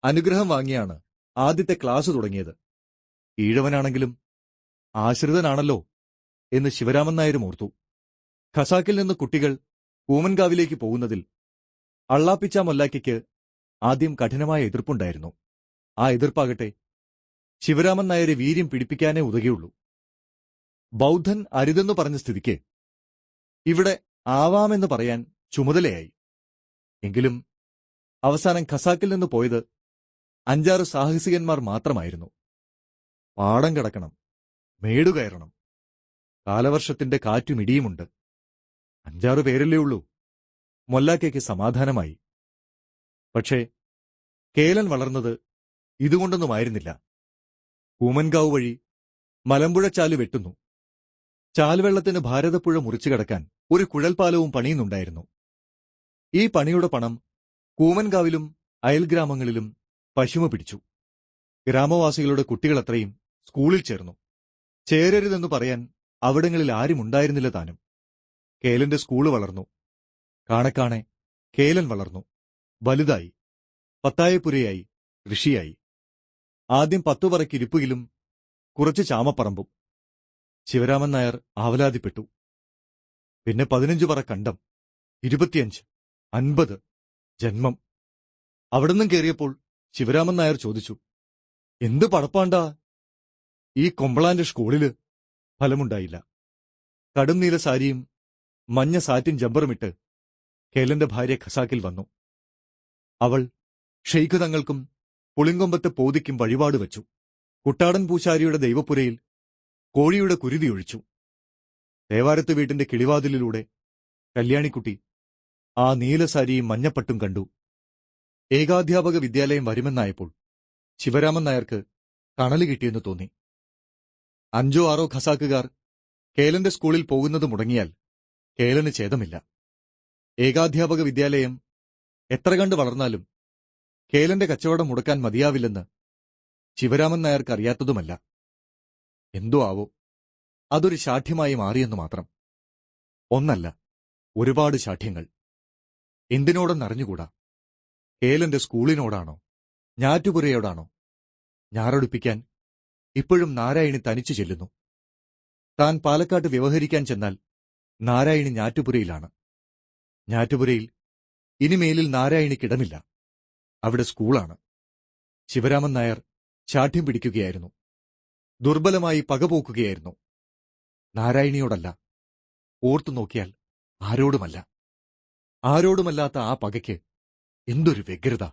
അനുഗ്രഹം വാങ്ങിയാണ് ആദ്യത്തെ ക്ലാസ് തുടങ്ങിയത്. ഈഴവനാണെങ്കിലും ആശ്രിതനാണല്ലോ എന്ന് ശിവരാമൻ നായരും ഓർത്തു. ഖസാക്കിൽ നിന്ന് കുട്ടികൾ കൂമൻകാവിലേക്ക് പോകുന്നതിൽ അള്ളാപ്പിച്ച മൊല്ലാക്കിക്ക് ആദ്യം കഠിനമായ എതിർപ്പുണ്ടായിരുന്നു. ആ എതിർപ്പാകട്ടെ ശിവരാമൻ നായരെ വീര്യം പിടിപ്പിക്കാനേ ഉതകിയുള്ളൂ. ബൗദ്ധൻ അരുതെന്നു പറഞ്ഞ സ്ഥിതിക്ക് ഇവിടെ ആവാമെന്ന് പറയാൻ ചുമതലയായി. എങ്കിലും അവസാനം ഖസാക്കിൽ നിന്ന് പോയത് 5-6 സാഹസികന്മാർ മാത്രമായിരുന്നു. പാടം കടക്കണം, മേടുകയറണം, കാലവർഷത്തിന്റെ കാറ്റും ഇടിയുമുണ്ട്. 5-6 പേരല്ലേ ഉള്ളൂ. മൊല്ലാക്കയ്ക്ക് സമാധാനമായി. പക്ഷേ കേലൻ വളർന്നത് ഇതുകൊണ്ടൊന്നുമായിരുന്നില്ല. കൂമൻകാവ് വഴി മലമ്പുഴ ചാല് വെട്ടുന്നു. ചാൽവെള്ളത്തിന് ഭാരതപ്പുഴ മുറിച്ചു കടക്കാൻ ഒരു കുഴൽപ്പാലവും പണിയുന്നുണ്ടായിരുന്നു. ഈ പണിയുടെ പണം കൂമൻകാവിലും അയൽഗ്രാമങ്ങളിലും പശുമ പിടിച്ചു. ഗ്രാമവാസികളുടെ കുട്ടികളത്രയും സ്കൂളിൽ ചേർന്നു. ചേരരുതെന്നു പറയാൻ അവിടങ്ങളിൽ ആരും ഉണ്ടായിരുന്നില്ല താനും. കേലന്റെ സ്കൂള് വളർന്നു. കാണക്കാണെ കേലൻ വളർന്നു, വലുതായി, പത്തായപ്പുരയായി, ഋഷിയായി. ആദ്യം 10 പറയ്ക്ക് ഇരിപ്പുകിലും കുറച്ച് ചാമപ്പറമ്പും. ശിവരാമൻ നായർ ആവലാതിപ്പെട്ടു. പിന്നെ 15 പറ കണ്ടം, 25, 50 ജന്മം. അവിടുന്നും കയറിയപ്പോൾ ശിവരാമൻ നായർ ചോദിച്ചു, എന്ത് പടപ്പാണ്ടാ ഈ കൊമ്പളാന്റെ സ്കൂളില്? ഫലമുണ്ടായില്ല. കടും നീല സാരിയും മഞ്ഞ സാറ്റിൻ ജമ്പറുമിട്ട് കേലന്റെ ഭാര്യ ഖസാക്കിൽ വന്നു. അവൾ ഷെയ്ഖ് തങ്ങൾക്കും പുളിങ്കൊമ്പത്തെ പോതിക്കും വഴിപാട് വച്ചു. കുട്ടാടൻ പൂശാരിയുടെ ദൈവപ്പുരയിൽ കോഴിയുടെ കുരുതിയൊഴിച്ചു. തേവാരത്ത് വീട്ടിന്റെ കിളിവാതിലിലൂടെ കല്യാണിക്കുട്ടി ആ നീലസാരിയും മഞ്ഞപ്പട്ടും കണ്ടു. ഏകാധ്യാപക വിദ്യാലയം വരുമെന്നായപ്പോൾ ശിവരാമൻ നായർക്ക് തണല് കിട്ടിയെന്ന് തോന്നി. 5-6 ഖസാക്കുകാർ കേലന്റെ സ്കൂളിൽ പോകുന്നത് മുടങ്ങിയാൽ കേലന് ഛേദമില്ല. ഏകാധ്യാപക വിദ്യാലയം എത്ര കണ്ട് വളർന്നാലും കേലന്റെ കച്ചവടം മുടക്കാൻ മതിയാവില്ലെന്ന് ശിവരാമൻ നായർക്ക് അറിയാത്തതുമല്ല. എന്തോ ആവോ, അതൊരു ശാഠ്യമായി മാറിയെന്നു മാത്രം. ഒന്നല്ല, ഒരുപാട് ശാഠ്യങ്ങൾ. എന്തിനോടെന്നറിഞ്ഞുകൂടാ. കേലന്റെ സ്കൂളിനോടാണോ, ഞാറ്റുപുരയോടാണോ? ഞാറൊടുപ്പിക്കാൻ ഇപ്പോഴും നാരായണി തനിച്ചു ചെല്ലുന്നു. താൻ പാലക്കാട്ട് വ്യവഹരിക്കാൻ ചെന്നാൽ നാരായണി ഞാറ്റുപുരയിലാണ്. ഞാറ്റുപുരയിൽ ഇനിമേലിൽ നാരായണിക്കിടമില്ല. അവിടെ സ്കൂളാണ്. ശിവരാമൻ നായർ ശാഠ്യം പിടിക്കുകയായിരുന്നു. ദുർബലമായി പകപോക്കുകയായിരുന്നു. നാരായണിയോടല്ല, ഓർത്തു നോക്കിയാൽ ആരോടുമല്ല. ആരോടുമല്ലാത്ത ആ പകയ്ക്ക് എന്തൊരു വ്യഗ്രത!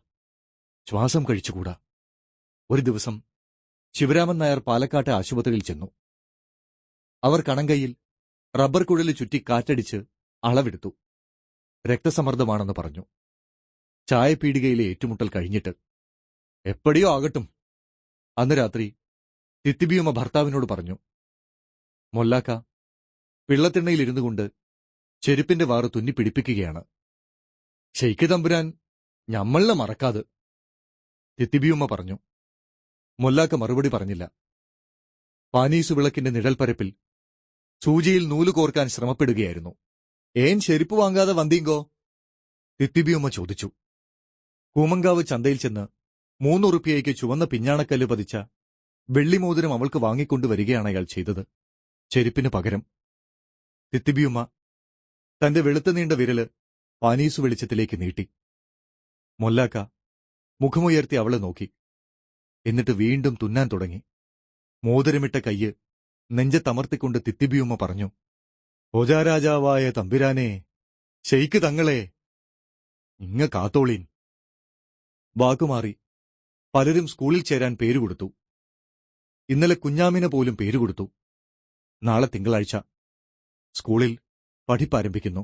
ശ്വാസം കഴിച്ചുകൂടാ. ഒരു ദിവസം ശിവരാമൻ നായർ പാലക്കാട്ടെ ആശുപത്രിയിൽ ചെന്നു. അവർ കണങ്കയിൽ റബ്ബർ കുഴല് ചുറ്റി കാറ്റടിച്ച് അളവെടുത്തു. രക്തസമ്മർദ്ദമാണെന്ന് പറഞ്ഞു. ചായപ്പീടികയിലെ ഏറ്റുമുട്ടൽ കഴിഞ്ഞിട്ട് എപ്പടിയോ ആകട്ടും. അന്ന് രാത്രി തിത്തിബിയമ്മ ഭർത്താവിനോട് പറഞ്ഞു, മൊല്ലാക്ക പിള്ളത്തിണ്ണയിലിരുന്നു കൊണ്ട് ചെരുപ്പിന്റെ വാറ് തുന്നിപ്പിടിപ്പിക്കുകയാണ്. ഷെയ്ഖ് തമ്പുരാൻ ഞമ്മളിനെ മറക്കാതെ. തിത്തിബിയമ്മ പറഞ്ഞു. മൊല്ലാക്ക മറുപടി പറഞ്ഞില്ല. പാനീസു വിളക്കിന്റെ നിഴൽപ്പരപ്പിൽ സൂചിയിൽ നൂല് കോർക്കാൻ ശ്രമപ്പെടുകയായിരുന്നു. ഏൻ ചെരുപ്പ് വാങ്ങാതെ വന്നീങ്കോ? തിത്തിബിയമ്മ ചോദിച്ചു. കൂമങ്കാവ് ചന്തയിൽ ചെന്ന് 3 ഉറുപ്പിയയ്ക്ക് ചുവന്ന പിഞ്ഞാണക്കല്ല് പതിച്ച വെള്ളിമോതിരം അവൾക്ക് വാങ്ങിക്കൊണ്ടുവരികയാണ് അയാൾ ചെയ്തത്, ചെരുപ്പിന് പകരം. തിത്തിബിയമ്മ തന്റെ വെളുത്ത നീണ്ട വിരല് പാനീസു വെളിച്ചത്തിലേക്ക് നീട്ടി. മൊല്ലാക്ക മുഖമുയർത്തി അവളെ നോക്കി. എന്നിട്ട് വീണ്ടും തുന്നാൻ തുടങ്ങി. മോതിരമിട്ട കയ്യ് നെഞ്ചത്തമർത്തിക്കൊണ്ട് തിത്തിബിയമ്മ പറഞ്ഞു, ഭോജാരാജാവായ തമ്പുരാനെ, ഷെയ്ഖ് തങ്ങളെ, ഇങ്ങ കാത്തോളീൻ. വാക്കുമാറി പലരും സ്കൂളിൽ ചേരാൻ പേരുകൊടുത്തു. ഇന്നലെ കുഞ്ഞാമിന് പോലും പേരുകൊടുത്തു. നാളെ തിങ്കളാഴ്ച സ്കൂളിൽ പഠിപ്പാരംഭിക്കുന്നു.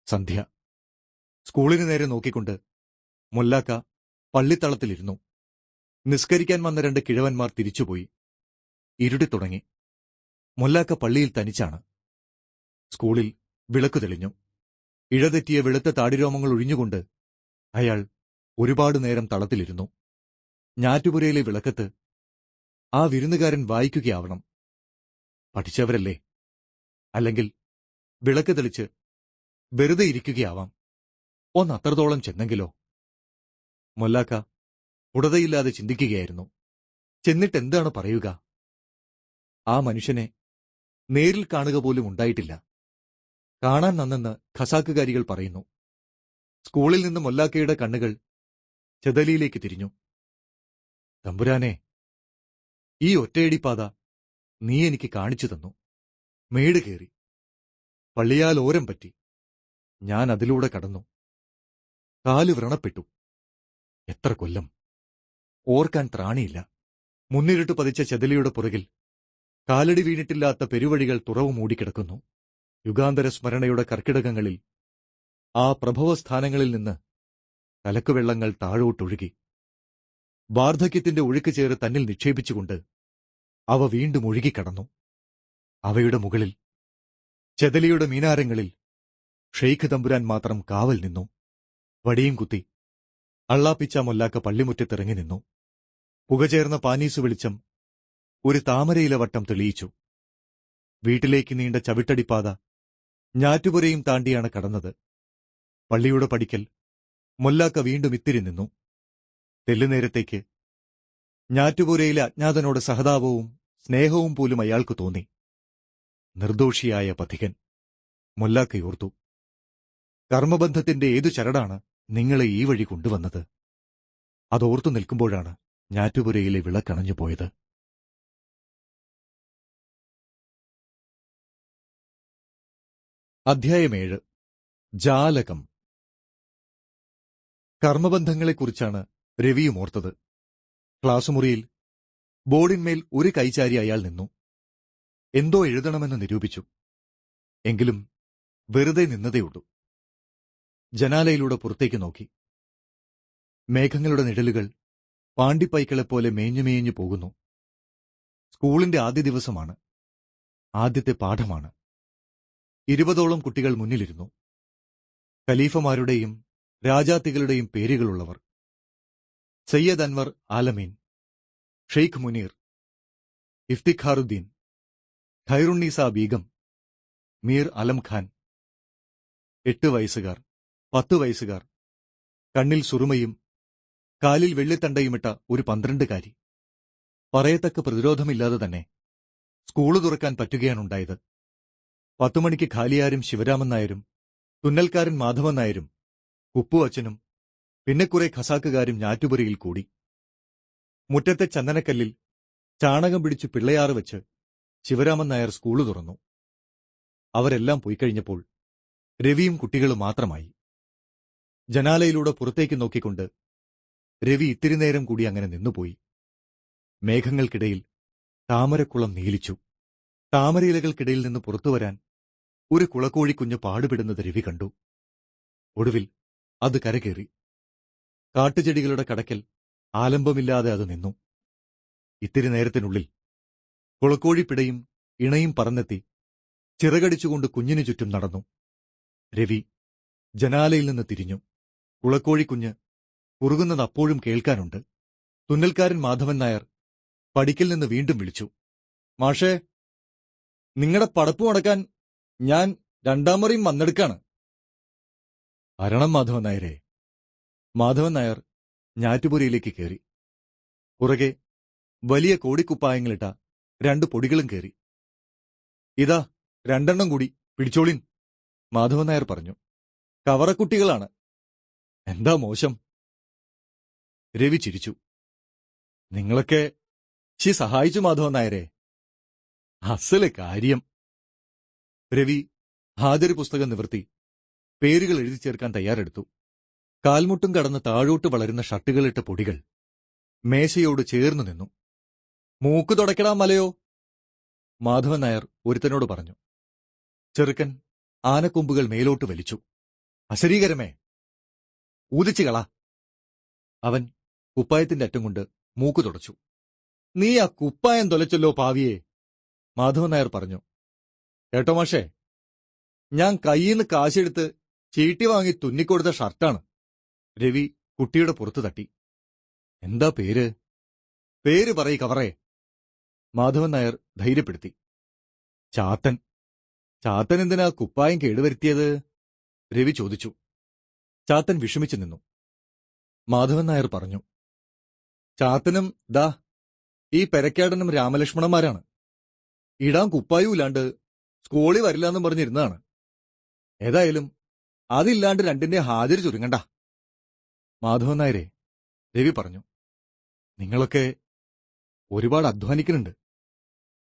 സന്ധ്യ. സ്കൂളിനു നേരെ നോക്കിക്കൊണ്ട് മൊല്ലാക്ക പള്ളിത്തളത്തിലിരുന്നു. നിസ്കരിക്കാൻ വന്ന 2 കിഴവന്മാർ തിരിച്ചുപോയി. ഇരുട്ടിത്തുടങ്ങി. മൊല്ലാക്ക പള്ളിയിൽ തനിച്ചാണ്. സ്കൂളിൽ വിളക്കു തെളിഞ്ഞു. ഇഴതെറ്റിയ വെളുത്ത താടിരോമങ്ങൾ ഒഴിഞ്ഞുകൊണ്ട് അയാൾ ഒരുപാട് നേരം തളത്തിലിരുന്നു. ഞാറ്റുപുരയിലെ വിളക്കത്ത് ആ വിരുന്നുകാരൻ വായിക്കുകയാവണം. പഠിച്ചവരല്ലേ? അല്ലെങ്കിൽ വിളക്ക് തെളിച്ച് വെറുതെ ഇരിക്കുകയാവാം. ഒന്നത്രത്തോളം ചെന്നെങ്കിലോ? മൊല്ലാക്ക ഉടതയില്ലാതെ ചിന്തിക്കുകയായിരുന്നു. ചെന്നിട്ടെന്താണ് പറയുക? ആ മനുഷ്യനെ നേരിൽ കാണുക പോലും ഉണ്ടായിട്ടില്ല. കാണാൻ നന്നെന്ന് ഖസാക്കുകാരികൾ പറയുന്നു. സ്കൂളിൽ നിന്ന് മൊല്ലാക്കയുടെ കണ്ണുകൾ ചെതലിയിലേക്ക് തിരിഞ്ഞു. തമ്പുരാനെ, ഈ ഒറ്റയടിപ്പാത നീ എനിക്ക് കാണിച്ചു തന്നു. മേട് കയറി, പള്ളിയാൽ ഓരം പറ്റി. ഞാൻ അതിലൂടെ കടന്നു. കാല് വ്രണപ്പെട്ടു. എത്ര കൊല്ലം! ഓർക്കാൻ ത്രാണിയില്ല. മുന്നിരുട്ട് പതിച്ച ചെതലിയുടെ പുറകിൽ കാലടി വീണിട്ടില്ലാത്ത പെരുവഴികൾ തുറവു മൂടിക്കിടക്കുന്നു. യുഗാന്തര സ്മരണയുടെ കർക്കിടകങ്ങളിൽ ആ പ്രഭവസ്ഥാനങ്ങളിൽ നിന്ന് കലക്കുവെള്ളങ്ങൾ താഴോട്ടൊഴുകി. വാർദ്ധക്യത്തിന്റെ ഒഴുക്ക് ചേറ് തന്നിൽ നിക്ഷേപിച്ചുകൊണ്ട് അവ വീണ്ടും ഒഴുകിക്കടന്നു. അവയുടെ മുകളിൽ ചെതലിയുടെ മീനാരങ്ങളിൽ ഷെയ്ഖ് തമ്പുരാൻ മാത്രം കാവൽ നിന്നു. വടിയും കുത്തി അള്ളാപ്പിച്ച മൊല്ലാക്ക പള്ളിമുറ്റത്തിറങ്ങി നിന്നു. പുകചേർന്ന പാനീസ് വെളിച്ചം ഒരു താമരയില വട്ടം തെളിയിച്ചു. വീട്ടിലേക്ക് നീണ്ട ചവിട്ടടിപ്പാത ഞാറ്റുപുരയും താണ്ടിയാണ് കടന്നത്. പള്ളിയുടെ പടിക്കൽ മൊല്ലാക്ക വീണ്ടും ഇത്തിരി നിന്നു. തെല്ലുനേരത്തേക്ക് ഞാറ്റുപുരയിലെ അജ്ഞാതനോട് സഹതാപവും സ്നേഹവും പോലും അയാൾക്ക് തോന്നി. നിർദോഷിയായ പഥികൻ. മൊല്ലാക്കയോർത്തു, കർമ്മബന്ധത്തിന്റെ ഏതു ചരടാണ് നിങ്ങളെ ഈ വഴി കൊണ്ടുവന്നത്? അതോർത്തു നിൽക്കുമ്പോഴാണ് ഞാറ്റുപുരയിലെ വിളക്കണഞ്ഞു പോയത്. അധ്യായം 7. ജാലകം. കർമ്മബന്ധങ്ങളെക്കുറിച്ചാണ് രവിയും ഓർത്തത്. ക്ലാസുമുറിയിൽ ബോർഡിന്മേൽ ഒരു കൈചാരി അയാൾ നിന്നു. എന്തോ എഴുതണമെന്ന് നിരൂപിച്ചു. എങ്കിലും വെറുതെ നിന്നതേയുള്ളൂ. ജനാലയിലൂടെ പുറത്തേക്ക് നോക്കി. മേഘങ്ങളുടെ നിഴലുകൾ പാണ്ടിപ്പൈക്കളെപ്പോലെ മേഞ്ഞുമേഞ്ഞു പോകുന്നു. സ്കൂളിന്റെ ആദ്യ ദിവസമാണ്. ആദ്യത്തെ പാഠമാണ്. 20ഓളം കുട്ടികൾ മുന്നിലിരുന്നു. ഖലീഫമാരുടെയും രാജാത്തികളുടെയും പേരുകളുള്ളവർ. സയ്യദ് അൻവർ ആലമീൻ, ഷെയ്ഖ് മുനീർ, ഇഫ്തിഖാറുദ്ദീൻ, ഖൈറുന്നീസ ബീഗം, മീർ അലം ഖാൻ. 8 വയസ്സുകാർ, 10 വയസ്സുകാർ, കണ്ണിൽ സുറുമയും കാലിൽ വെള്ളിത്തണ്ടയുമിട്ട ഒരു 12കാരി. പറയത്തക്ക പ്രതിരോധമില്ലാതെ തന്നെ സ്കൂള് തുറക്കാൻ പറ്റുകയാണുണ്ടായത്. 10 മണിക്ക് ഖാലിയാരും ശിവരാമൻ നായരും തുന്നൽക്കാരൻ മാധവൻ നായരും കുപ്പു അച്ഛനും പിന്നെ കുറെ ഖസാക്കുകാരും ഞാറ്റുപുരയിൽ കൂടി. മുറ്റത്തെ ചന്ദനക്കല്ലിൽ ചാണകം പിടിച്ചു പിള്ളയാറ് വെച്ച് ശിവരാമൻ നായർ സ്കൂള് തുറന്നു. അവരെല്ലാം പോയിക്കഴിഞ്ഞപ്പോൾ രവിയും കുട്ടികളും മാത്രമായി. ജനാലയിലൂടെ പുറത്തേക്ക് നോക്കിക്കൊണ്ട് രവി ഇത്തിരി നേരം കൂടി അങ്ങനെ നിന്നുപോയി. മേഘങ്ങൾക്കിടയിൽ താമരക്കുളം നീലിച്ചു. താമരയിലകൾക്കിടയിൽ നിന്ന് പുറത്തുവരാൻ ഒരു കുളക്കോഴിക്കുഞ്ഞ് പാടുപെടുന്നത് രവി കണ്ടു. ഒടുവിൽ അത് കരകേറി. കാട്ടുചെടികളുടെ കടക്കൽ ആലംബമില്ലാതെ അത് നിന്നു. ഇത്തിരി നേരത്തിനുള്ളിൽ കുളക്കോഴിപ്പിടയും ഇണയും പറന്നെത്തി ചിറകടിച്ചുകൊണ്ട് കുഞ്ഞിനു ചുറ്റും നടന്നു. രവി ജനാലയിൽ നിന്ന് തിരിഞ്ഞു. കുളക്കോഴിക്കുഞ്ഞ് കുറുകുന്നത് അപ്പോഴും കേൾക്കാനുണ്ട്. തുന്നൽക്കാരൻ മാധവൻ നായർ പടിക്കൽ നിന്ന് വീണ്ടും വിളിച്ചു, മാഷേ, നിങ്ങളുടെ പടപ്പ് മുടക്കാൻ ഞാൻ 2ാം മുറിയും വന്നെടുക്കാണ്. അരണം മാധവൻ നായരെ. മാധവൻ നായർ ഞാറ്റുപുരയിലേക്ക് കയറി. പുറകെ വലിയ കോടിക്കുപ്പായങ്ങളിട്ട 2 പൊടികളും കയറി. ഇതാ 2 കൂടി പിടിച്ചോളിൻ, മാധവൻ നായർ പറഞ്ഞു. കവറക്കുട്ടികളാണ്. എന്താ മോശം? രവി ചിരിച്ചു. നിങ്ങളൊക്കെ സഹായിച്ചു മാധവൻ നായരെ. അസല് കാര്യം. രവി ഹാജര് പുസ്തകം നിവർത്തി പേരുകൾ എഴുതി ചേർക്കാൻ തയ്യാറെടുത്തു. കാൽമുട്ടും കടന്ന് താഴോട്ട് വളരുന്ന ഷർട്ടുകളിട്ട പൊടികൾ മേശയോട് ചേർന്നു നിന്നു. മൂക്ക് തുടയ്ക്കടാ മലയോ, മാധവൻ നായർ ഒരുത്തനോട് പറഞ്ഞു. ചെറുക്കൻ ആനക്കൊമ്പുകൾ മേലോട്ട് വലിച്ചു. അശരീകരമേ, ഊതിച്ചു കള. അവൻ കുപ്പായത്തിന്റെ അറ്റം കൊണ്ട് മൂക്കു തുടച്ചു. നീ ആ കുപ്പായം തൊലച്ചല്ലോ പാവിയെ, മാധവൻ നായർ പറഞ്ഞു. കേട്ടോ മാഷേ, ഞാൻ കയ്യിന്ന് കാശെടുത്ത് ചീട്ടി വാങ്ങി തുന്നിക്കൊടുത്ത ഷർട്ടാണ്. രവി കുട്ടിയുടെ പുറത്തു തട്ടി. എന്താ പേര്? പേര് പറയ് കവറേ, മാധവൻ നായർ ധൈര്യപ്പെടുത്തി. ചാത്തൻ. ചാത്തൻ എന്തിനാ കുപ്പായം കേടുവരുത്തിയത്? രവി ചോദിച്ചു. ചാത്തൻ വിഷമിച്ചു നിന്നു. മാധവൻ നായർ പറഞ്ഞു. ചാത്തനും ദാ ഈ പെരക്കാടനും രാമലക്ഷ്മണന്മാരാണ്. ഇടാൻ കുപ്പായുമില്ലാണ്ട് സ്കൂളിൽ വരില്ലാന്നും പറഞ്ഞിരുന്നതാണ്. ഏതായാലും അതില്ലാണ്ട് രണ്ടിന്റെ ഹാജര് ചുരുങ്ങണ്ട. മാധവൻ നായരെ, രവി പറഞ്ഞു, നിങ്ങളൊക്കെ ഒരുപാട് അധ്വാനിക്കുന്നുണ്ട്.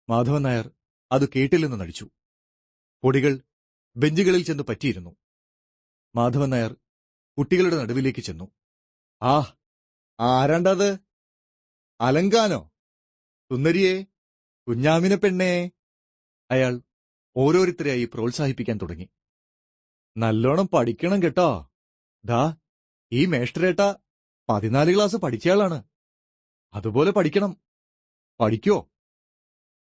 മാധവൻ നായർ അത് കേട്ടില്ലെന്ന് നടിച്ചു. പൊടികൾ ബെഞ്ചുകളിൽ ചെന്ന് പറ്റിയിരുന്നു. മാധവൻ നായർ കുട്ടികളുടെ നടുവിലേക്ക് ചെന്നു. ആ, ആരാണ്ടത്? അലങ്കാനോ? സുന്ദരിയെ, കുഞ്ഞാമിനെ പെണ്ണേ. അയാൾ ഓരോരുത്തരെയായി പ്രോത്സാഹിപ്പിക്കാൻ തുടങ്ങി. നല്ലോണം പഠിക്കണം കേട്ടോ. ദാ ഈ മേഷ്ട്രേട്ട 14 ക്ലാസ് പഠിച്ചയാളാണ്. അതുപോലെ പഠിക്കണം. പഠിക്കോ?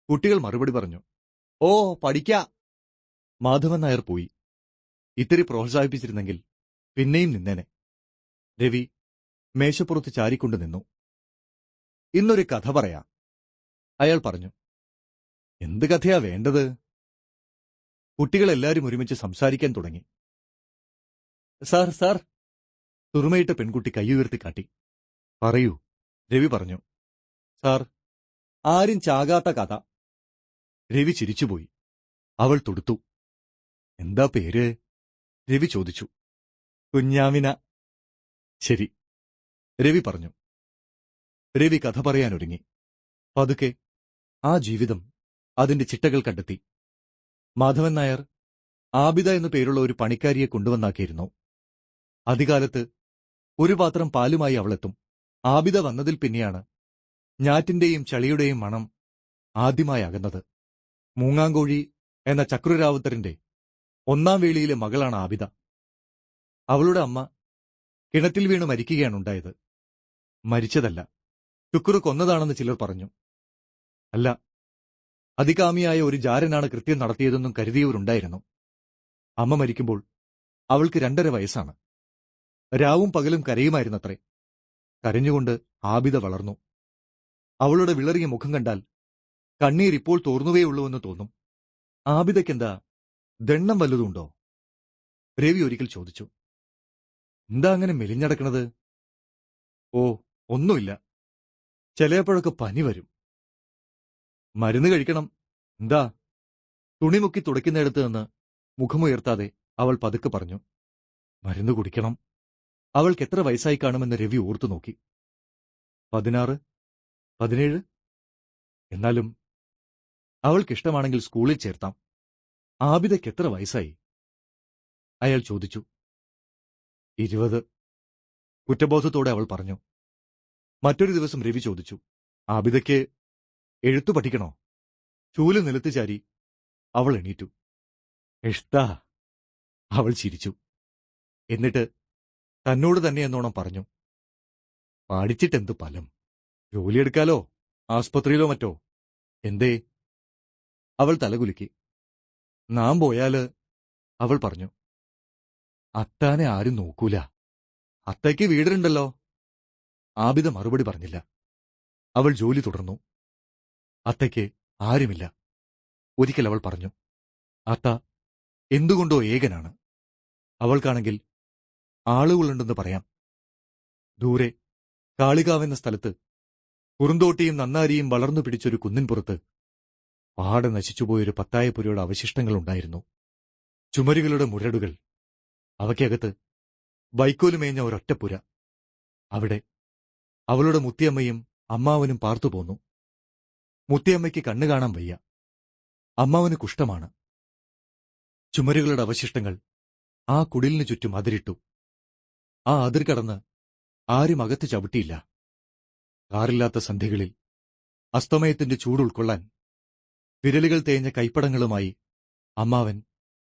കുട്ടികൾ മറുപടി പറഞ്ഞു. ഓ, പഠിക്കാ. മാധവൻ നായർ പോയി. ഇത്തിരി പ്രോത്സാഹിപ്പിച്ചിരുന്നെങ്കിൽ പിന്നെയും നിന്നേനെ. രവി മേശപ്പുറത്ത് ചാരിക്കൊണ്ടു നിന്നു. ഇന്നൊരു കഥ പറയാം, അയാൾ പറഞ്ഞു. എന്ത് കഥയാ വേണ്ടത്? കുട്ടികളെല്ലാരും ഒരുമിച്ച് സംസാരിക്കാൻ തുടങ്ങി. സാർ സാർ, തുറുമയിട്ട പെൺകുട്ടി കൈയുയർത്തി കാട്ടി. പറയൂ, രവി പറഞ്ഞു. സാർ, ആരും ചാകാത്ത കഥ. രവി ചിരിച്ചുപോയി. അവൾ തുടുത്തു. എന്താ പേര്? രവി ചോദിച്ചു. കുഞ്ഞാമിന. ശരി, രവി പറഞ്ഞു. രവി കഥ പറയാനൊരുങ്ങി. പതുക്കെ ആ ജീവിതം അതിന്റെ ചിട്ടകൾ കണ്ടെത്തി. മാധവൻ നായർ ആബിദ എന്നു പേരുള്ള ഒരു പണിക്കാരിയെ കൊണ്ടുവന്നാക്കിയിരുന്നു. അധികാലത്ത് ഒരു പാത്രം പാലുമായി അവളെത്തും. ആബിദ വന്നതിൽ പിന്നെയാണ് ഞാറ്റിന്റെയും ചളിയുടെയും മണം ആദ്യമായി അകന്നത്. മൂങ്ങാങ്കോഴി എന്ന ചക്രുരാവുത്തറിന്റെ 1-ാം വേളിയിലെ മകളാണ് ആബിദ. അവളുടെ അമ്മ കിണറ്റിൽ വീണ് മരിക്കുകയാണുണ്ടായത്. മരിച്ചതല്ല, ചുക്കുറു കൊന്നതാണെന്ന് ചിലർ പറഞ്ഞു. അല്ല, അതികാമിയായ ഒരു ജാരനാണ് കൃത്യം നടത്തിയതെന്നും കരുതിയവരുണ്ടായിരുന്നു. അമ്മ മരിക്കുമ്പോൾ അവൾക്ക് 2.5 വയസ്സാണ്. രാവും പകലും കരയുമായിരുന്നത്രേ. കരഞ്ഞുകൊണ്ട് ആബിദ വളർന്നു. അവളുടെ വിളറിയ മുഖം കണ്ടാൽ കണ്ണീർ ഇപ്പോൾ തോർന്നുവേയുള്ളൂവെന്ന് തോന്നും. ആബിദയ്ക്കെന്താ ദണ്ണം വല്ലതുണ്ടോ? രവി ഒരിക്കൽ ചോദിച്ചു. എന്താ അങ്ങനെ മെലിഞ്ഞടക്കണത്? ഓ, ഒന്നുമില്ല. ചിലപ്പോഴൊക്കെ പനി വരും. മരുന്ന് കഴിക്കണം. എന്താ? തുണിമുക്കി തുടയ്ക്കുന്നിടത്ത് നിന്ന് മുഖമുയർത്താതെ അവൾ പതുക്കെ പറഞ്ഞു. മരുന്ന് കുടിക്കണം. അവൾക്ക് എത്ര വയസ്സായി കാണുമെന്ന് രവി ഓർത്തു നോക്കി. 16, 17. എന്നാലും അവൾക്കിഷ്ടമാണെങ്കിൽ സ്കൂളിൽ ചേർത്താം. ആബിദയ്ക്ക് എത്ര വയസ്സായി? അയാൾ ചോദിച്ചു. 20. കുറ്റബോധത്തോടെ അവൾ പറഞ്ഞു. മറ്റൊരു ദിവസം രവി ചോദിച്ചു. ആബിദയ്ക്ക് എഴുത്തു പഠിക്കണോ? ചൂല് നിലത്ത് ചാരി അവൾ എണീറ്റു. എഷ്താ, അവൾ ചിരിച്ചു. എന്നിട്ട് തന്നോട് തന്നെ എന്നോണം പറഞ്ഞു. പഠിച്ചിട്ടെന്ത് ഫലം? ജോലിയെടുക്കാലോ, ആസ്പത്രിയിലോ മറ്റോ. എന്തേ? അവൾ തലകുലുക്കി. നാം പോയാല്, അവൾ പറഞ്ഞു. അത്താനെ ആരും നോക്കൂല. അത്തയ്ക്ക് വീടുണ്ടല്ലോ. ആബിദ മറുപടി പറഞ്ഞില്ല. അവൾ ജോലി തുടർന്നു. അത്തയ്ക്ക് ആരുമില്ല. ഒരിക്കൽ അവൾ പറഞ്ഞു. അത്ത എന്തുകൊണ്ടോ ഏകനാണ്. അവൾക്കാണെങ്കിൽ ആളുകളുണ്ടെന്ന് പറയാം. ദൂരെ കാളികാവെന്ന സ്ഥലത്ത് കുറുന്തോട്ടിയും നന്നാരിയും വളർന്നു പിടിച്ചൊരു കുന്നിൻപുറത്ത് പാടെ നശിച്ചുപോയൊരു പത്തായപ്പുരയുടെ അവശിഷ്ടങ്ങളുണ്ടായിരുന്നു. ചുമരുകളുടെ മുരടുകൾ. അവയ്ക്കകത്ത് വൈക്കോലുമേഞ്ഞ ഒരൊറ്റപ്പുര. അവിടെ അവളുടെ മുത്തിയമ്മയും അമ്മാവനും പാർത്തുപോന്നു. മുത്തിയമ്മയ്ക്ക് കണ്ണു കാണാൻ വയ്യ. അമ്മാവന് കുഷ്ഠമാണ്. ചുമരുകളുടെ അവശിഷ്ടങ്ങൾ ആ കുടിലിനു ചുറ്റും അതിരിട്ടു. ആ അതിർ കടന്ന് ആരും അകത്ത് ചവിട്ടിയില്ല. കാറില്ലാത്ത സന്ധ്യകളിൽ അസ്തമയത്തിന്റെ ചൂടുൾക്കൊള്ളാൻ വിരലുകൾ തേഞ്ഞ കൈപ്പടങ്ങളുമായി അമ്മാവൻ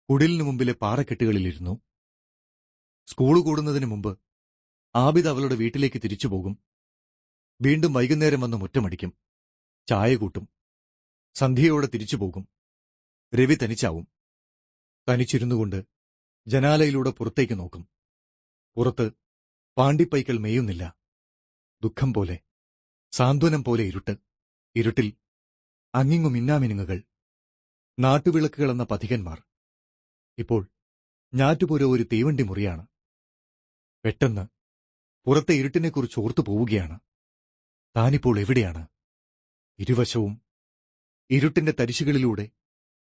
കുടിലിനു മുമ്പിലെ പാറക്കെട്ടുകളിലിരുന്നു. സ്കൂള് കൂടുന്നതിന് മുമ്പ് ആബിദ് അവളുടെ വീട്ടിലേക്ക് തിരിച്ചുപോകും. വീണ്ടും വൈകുന്നേരം വന്ന് മുറ്റമടിക്കും, ചായ കൂട്ടും. സന്ധ്യയോടെ തിരിച്ചുപോകും. രവി തനിച്ചാവും. തനിച്ചിരുന്നുകൊണ്ട് ജനാലയിലൂടെ പുറത്തേക്ക് നോക്കും. പുറത്ത് പാണ്ടിപ്പൈക്കൽ മേയുന്നില്ല. ദുഃഖം പോലെ, സാന്ത്വനം പോലെ ഇരുട്ട്. ഇരുട്ടിൽ അങ്ങിങ്ങു മിന്നാമിനുങ്ങുകൾ. നാട്ടുവിളക്കുകളെന്ന പഥികന്മാർ. ഇപ്പോൾ ഞാറ്റുപുര ഒരു തീവണ്ടി മുറിയാണ്. പെട്ടെന്ന് പുറത്തെ ഇരുട്ടിനെക്കുറിച്ച് ഓർത്തു പോവുകയാണ്. താനിപ്പോൾ എവിടെയാണ്? ഇരുവശവും ഇരുട്ടിന്റെ തരിശുകളിലൂടെ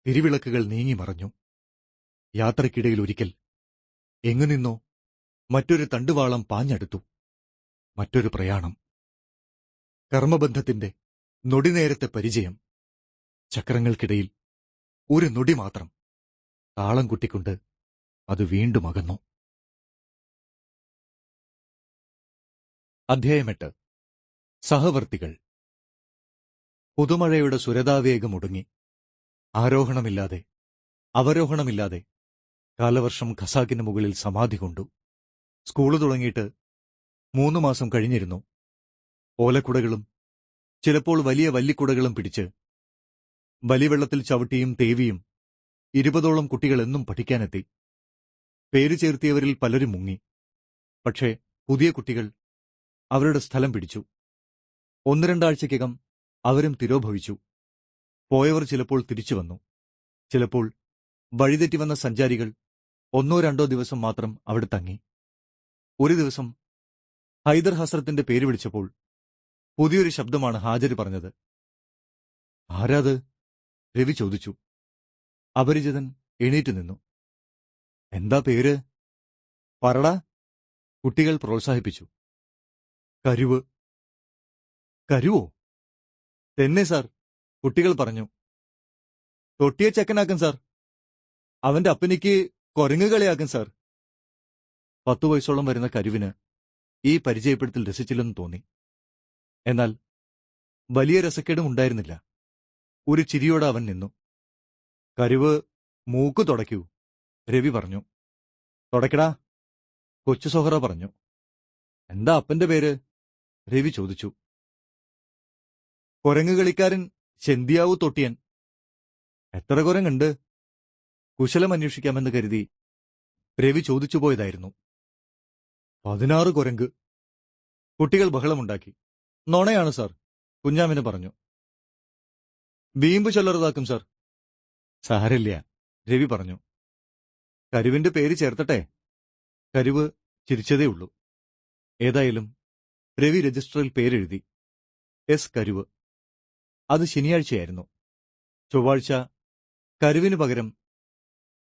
തിരിവിളക്കുകൾ നീങ്ങി മറഞ്ഞു. യാത്രയ്ക്കിടയിൽ ഒരിക്കൽ എങ്ങുനിന്നോ മറ്റൊരു തണ്ടുവാളം പാഞ്ഞടുത്തു. മറ്റൊരു പ്രയാണം. കർമ്മബന്ധത്തിന്റെ നൊടിനേരത്തെ പരിചയം. ചക്രങ്ങൾക്കിടയിൽ ഒരു നൊടി മാത്രം. താളം കുട്ടിക്കൊണ്ട് അത് വീണ്ടും അകന്നു. അധ്യായം 8. സഹവർത്തികൾ. പുതുമഴയുടെ സുരതാവേഗം ഒടുങ്ങി. ആരോഹണമില്ലാതെ, അവരോഹണമില്ലാതെ കാലവർഷം ഖസാക്കിന് മുകളിൽ സമാധി കൊണ്ടു. സ്കൂള് തുടങ്ങിയിട്ട് 3 മാസം കഴിഞ്ഞിരുന്നു. ഓലക്കുടകളും ചിലപ്പോൾ വലിയ വല്ലിക്കുടകളും പിടിച്ച് വലിവെള്ളത്തിൽ ചവിട്ടിയും തേവിയും 20ഓളം കുട്ടികൾ എന്നും പഠിക്കാനെത്തി. പേരു ചേർത്തിയവരിൽ പലരും മുങ്ങി. പക്ഷേ പുതിയ കുട്ടികൾ അവരുടെ സ്ഥലം പിടിച്ചു. 1-2 ആഴ്ചയ്ക്കകം അവരും തിരോഭവിച്ചു. പോയവർ ചിലപ്പോൾ തിരിച്ചുവന്നു. ചിലപ്പോൾ വഴിതെറ്റി വന്ന സഞ്ചാരികൾ 1-2 ദിവസം മാത്രം അവിടെ തങ്ങി. ഒരു ദിവസം ഹൈദർ ഹസ്രത്തിന്റെ പേര് വിളിച്ചപ്പോൾ പുതിയൊരു ശബ്ദമാണ് ഹാജര് പറഞ്ഞത്. ആരാത്? രവി ചോദിച്ചു. അപരിചിതൻ എണീറ്റു നിന്നു. എന്താ പേര്? പറടാ, കുട്ടികൾ പ്രോത്സാഹിപ്പിച്ചു. കരുവ്. കരുവോ? തന്നെ സാർ, കുട്ടികൾ പറഞ്ഞു. തൊട്ടിയെ ചെക്കനാക്കും സാർ. അവന്റെ അപ്പനിക്ക് കൊരങ്ങുകളിയാക്കും സാർ. 10 വയസ്സോളം വരുന്ന കരുവിന് ഈ പരിചയപ്പെടുത്തൽ രസിച്ചില്ലെന്ന് തോന്നി. എന്നാൽ വലിയ രസക്കേടും ഉണ്ടായിരുന്നില്ല. ഒരു ചിരിയോടെ അവൻ നിന്നു. കരുവ് മൂക്ക് തുടയ്ക്കൂ, രവി പറഞ്ഞു. തുടയ്ക്കടാ, കൊച്ചു സൊഹറ പറഞ്ഞു. എന്താ അപ്പന്റെ പേര്? രവി ചോദിച്ചു. കൊരങ്ങുകളിക്കാരൻ ചെന്തിയാവു തൊട്ടിയൻ. എത്ര കുരങ്ങുണ്ട്? കുശലം അന്വേഷിക്കാമെന്ന് കരുതി രവി ചോദിച്ചു പോയതായിരുന്നു. 16 കുരങ്ങ്. കുട്ടികൾ ബഹളമുണ്ടാക്കി. നുണയാണ് സാർ, കുഞ്ഞാമിന് പറഞ്ഞു. വീമ്പ് ചൊല്ലറുതാക്കും സാർ. സാരില്ല, രവി പറഞ്ഞു. കരുവിന്റെ പേര് ചേർത്തട്ടെ? കരുവ് ചിരിച്ചതേയുള്ളൂ. ഏതായാലും രവി രജിസ്റ്ററിൽ പേരെഴുതി. എസ് കരുവ്. അത് ശനിയാഴ്ചയായിരുന്നു. ചൊവ്വാഴ്ച കരുവിനു പകരം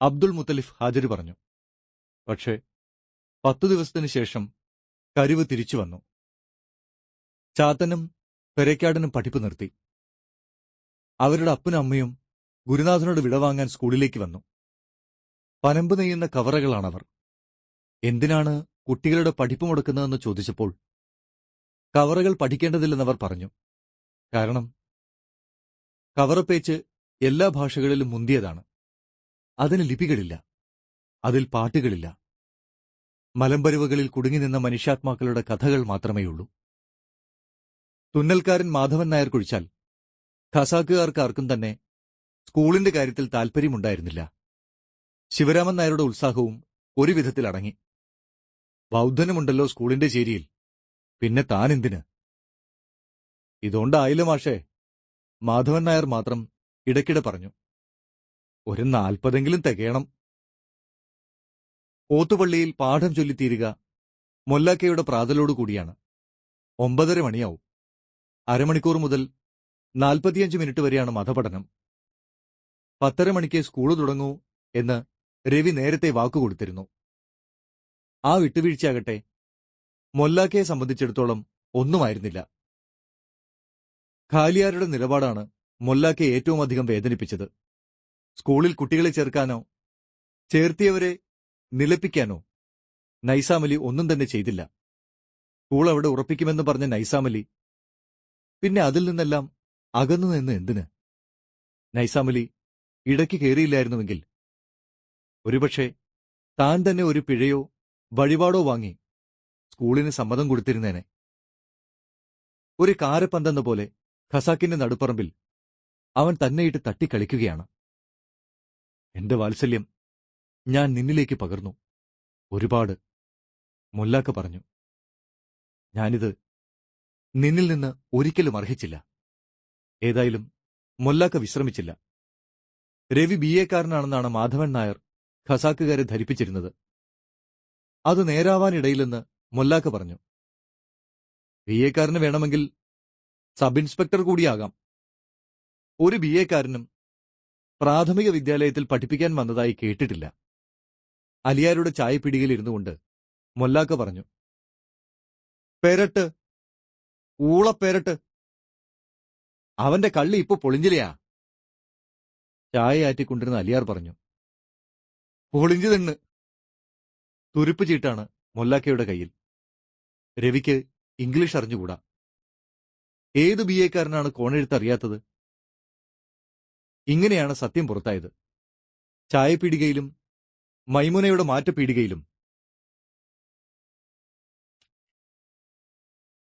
അബ്ദുൾ മുത്തലിഫ് ഹാജര് പറഞ്ഞു. പക്ഷേ 10 ദിവസത്തിനു ശേഷം കരുവ് തിരിച്ചു വന്നു. ചാത്തനും പെരക്കാടനും പഠിപ്പ് നിർത്തി. അവരുടെ അപ്പനും അമ്മയും ഗുരുനാഥനോട് വിടവാങ്ങാൻ സ്കൂളിലേക്ക് വന്നു. പനമ്പ് നെയ്യുന്ന കവറകളാണവർ. എന്തിനാണ് കുട്ടികളുടെ പഠിപ്പ് മുടക്കുന്നതെന്ന് ചോദിച്ചപ്പോൾ കവറകൾ പഠിക്കേണ്ടതില്ലെന്നവർ പറഞ്ഞു. കാരണം കവറപ്പേച്ച് എല്ലാ ഭാഷകളിലും മുന്തിയതാണ്. അതിന് ലിപികളില്ല, അതിൽ പാട്ടുകളില്ല. മലമ്പരുവകളിൽ കുടുങ്ങിനിന്ന മനുഷ്യാത്മാക്കളുടെ കഥകൾ മാത്രമേയുള്ളൂ. തുന്നൽക്കാരൻ മാധവൻ നായർ കുഴിച്ചാൽ ഖസാക്കുകാർക്കാർക്കും തന്നെ സ്കൂളിന്റെ കാര്യത്തിൽ താൽപ്പര്യമുണ്ടായിരുന്നില്ല. ശിവരാമൻ നായരുടെ ഉത്സാഹവും ഒരു വിധത്തിൽ അടങ്ങി. ബൗദ്ധനുമുണ്ടല്ലോ സ്കൂളിന്റെ ചേരിയിൽ, പിന്നെ താനെന്തിന്? ഇതുകൊണ്ടായില്ല മാഷേ, മാധവൻ നായർ മാത്രം ഇടയ്ക്കിടെ പറഞ്ഞു. ഒരു 40 തികയണം. ഓത്തുപള്ളിയിൽ പാഠം ചൊല്ലിത്തീരുക മൊല്ലാക്കയുടെ പ്രാതലോടുകൂടിയാണ്. 9:30 മണിയാവും. അരമണിക്കൂർ മുതൽ 45 മിനിറ്റ് വരെയാണ് മതപഠനം. 10:30 മണിക്ക് സ്കൂള് തുടങ്ങൂ എന്ന് രവി നേരത്തെ വാക്കുകൊടുത്തിരുന്നു. ആ വിട്ടുവീഴ്ചയാകട്ടെ മൊല്ലാക്കയെ സംബന്ധിച്ചിടത്തോളം ഒന്നുമായിരുന്നില്ല. ഖാലിയാരുടെ നിലപാടാണ് മൊല്ലാക്കയെ ഏറ്റവും അധികം വേദനിപ്പിച്ചത്. സ്കൂളിൽ കുട്ടികളെ ചേർക്കാനോ ചേർത്തിയവരെ നിലപ്പിക്കാനോ നൈസാമലി ഒന്നും തന്നെ ചെയ്തില്ല. സ്കൂൾ അവിടെ ഉറപ്പിക്കുമെന്ന് പറഞ്ഞ നൈസാമലി പിന്നെ അതിൽ നിന്നെല്ലാം അകന്നു നിന്ന് എന്തിന്? നൈസാമലി ഇടയ്ക്ക് കയറിയില്ലായിരുന്നുവെങ്കിൽ ഒരുപക്ഷെ താൻ തന്നെ ഒരു പിഴയോ വഴിപാടോ വാങ്ങി സ്കൂളിന് സമ്മതം കൊടുത്തിരുന്നേനെ. ഒരു കാരപ്പന്തെന്ന പോലെ ഖസാക്കിന്റെ നടുപ്പറമ്പിൽ അവൻ തന്നെയിട്ട് തട്ടിക്കളിക്കുകയാണ്. എന്റെ വാത്സല്യം ഞാൻ നിന്നിലേക്ക് പകർന്നു, ഒരുപാട്. മൊല്ലാക്ക പറഞ്ഞു. ഞാനിത് നിന്നിൽ നിന്ന് ഒരിക്കലും അർഹിച്ചില്ല. ഏതായാലും മൊല്ലാക്ക വിശ്രമിച്ചില്ല. രവി ബിഎക്കാരനാണെന്നാണ് മാധവൻ നായർ ഖസാക്കുകാരെ ധരിപ്പിച്ചിരുന്നത്. അത് നേരാവാനിടയിലെന്ന് മൊല്ലാക്ക പറഞ്ഞു. ബിഎക്കാരന് വേണമെങ്കിൽ സബ് ഇൻസ്പെക്ടർ കൂടിയാകാം. ഒരു ബിഎക്കാരനും പ്രാഥമിക വിദ്യാലയത്തിൽ പഠിപ്പിക്കാൻ വന്നതായി കേട്ടിട്ടില്ല. അലിയാരുടെ ചായപ്പിടികയിൽ കൊണ്ട് മൊല്ലാക്ക പറഞ്ഞു. പെരട്ട്, ഊളപ്പെരട്ട്, അവന്റെ കള്ളി ഇപ്പൊ പൊളിഞ്ചിലയാ. ചായ ആറ്റിക്കൊണ്ടിരുന്ന അലിയാർ പറഞ്ഞു. പൊളിഞ്ചു തിണ്ണ്. തുരുപ്പ് ചീട്ടാണ് മൊല്ലാക്കയുടെ കയ്യിൽ. രവിക്ക് ഇംഗ്ലീഷ് അറിഞ്ഞുകൂടാ. ഏത് ബിഎക്കാരനാണ് കോണെഴുത്തറിയാത്തത്? ഇങ്ങനെയാണ് സത്യം പുറത്തായത്. ചായപ്പീടികയിലും മൈമുനയുടെ മാറ്റപ്പീടികയിലും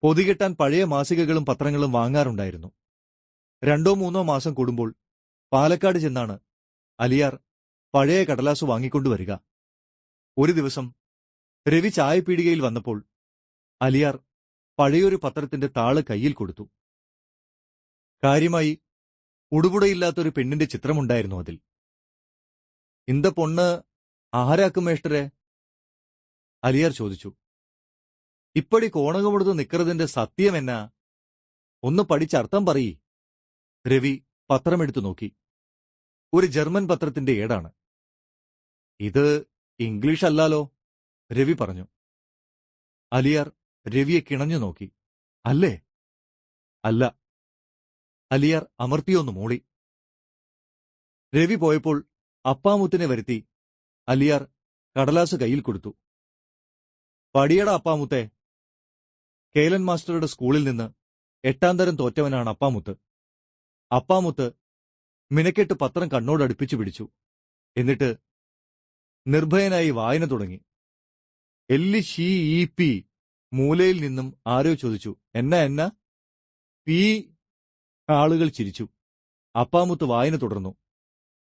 പൊതികെട്ടാൻ പഴയ മാസികകളും പത്രങ്ങളും വാങ്ങാറുണ്ടായിരുന്നു. 2-3 മാസം കൂടുമ്പോൾ പാലക്കാട് ചെന്നാണ് അലിയാർ പഴയ കടലാസ് വാങ്ങിക്കൊണ്ടുവരിക. ഒരു ദിവസം രവി ചായപ്പീടികയിൽ വന്നപ്പോൾ അലിയാർ പഴയൊരു പത്രത്തിന്റെ താള് കയ്യിൽ കൊടുത്തു. കാര്യമായി ഉടുപുടയില്ലാത്തൊരു പെണ്ണിന്റെ ചിത്രമുണ്ടായിരുന്നു അതിൽ. ഇന്ത പൊണ്ണ് ആരാക്കും മേഷ്ടരെ? അലിയാർ ചോദിച്ചു. ഇപ്പടി കോണകമെടുത്ത് നിക്കറതിന്റെ സത്യം എന്നാ? ഒന്ന് പഠിച്ചർത്ഥം പറയ്. രവി പത്രമെടുത്തു നോക്കി. ഒരു ജർമ്മൻ പത്രത്തിന്റെ ഏടാണ്. ഇത് ഇംഗ്ലീഷ് അല്ലാലോ, രവി പറഞ്ഞു. അലിയാർ രവിയെ കിണഞ്ഞു നോക്കി. അല്ലേ? അല്ല. അലിയാർ അമർത്തിയൊന്നു മൂളി. രവി പോയപ്പോൾ അപ്പാമുത്തിനെ വരുത്തി അലിയാർ കടലാസ് കയ്യിൽ കൊടുത്തു. പടിയട അപ്പാമുത്തെ. കേലൻ മാസ്റ്ററുടെ സ്കൂളിൽ നിന്ന് 8ാം തരം തോറ്റവനാണ് അപ്പാമുത്ത്. അപ്പാമുത്ത് മിനക്കെട്ട് പത്രം കണ്ണോടടുപ്പിച്ചു പിടിച്ചു. എന്നിട്ട് നിർഭയനായി വായന തുടങ്ങി. LCEP. മൂലയിൽ നിന്നും ആരോ ചോദിച്ചു, എന്നാ? പി. ആളുകൾ ചിരിച്ചു. അപ്പാമുത്ത് വായന തുടർന്നു.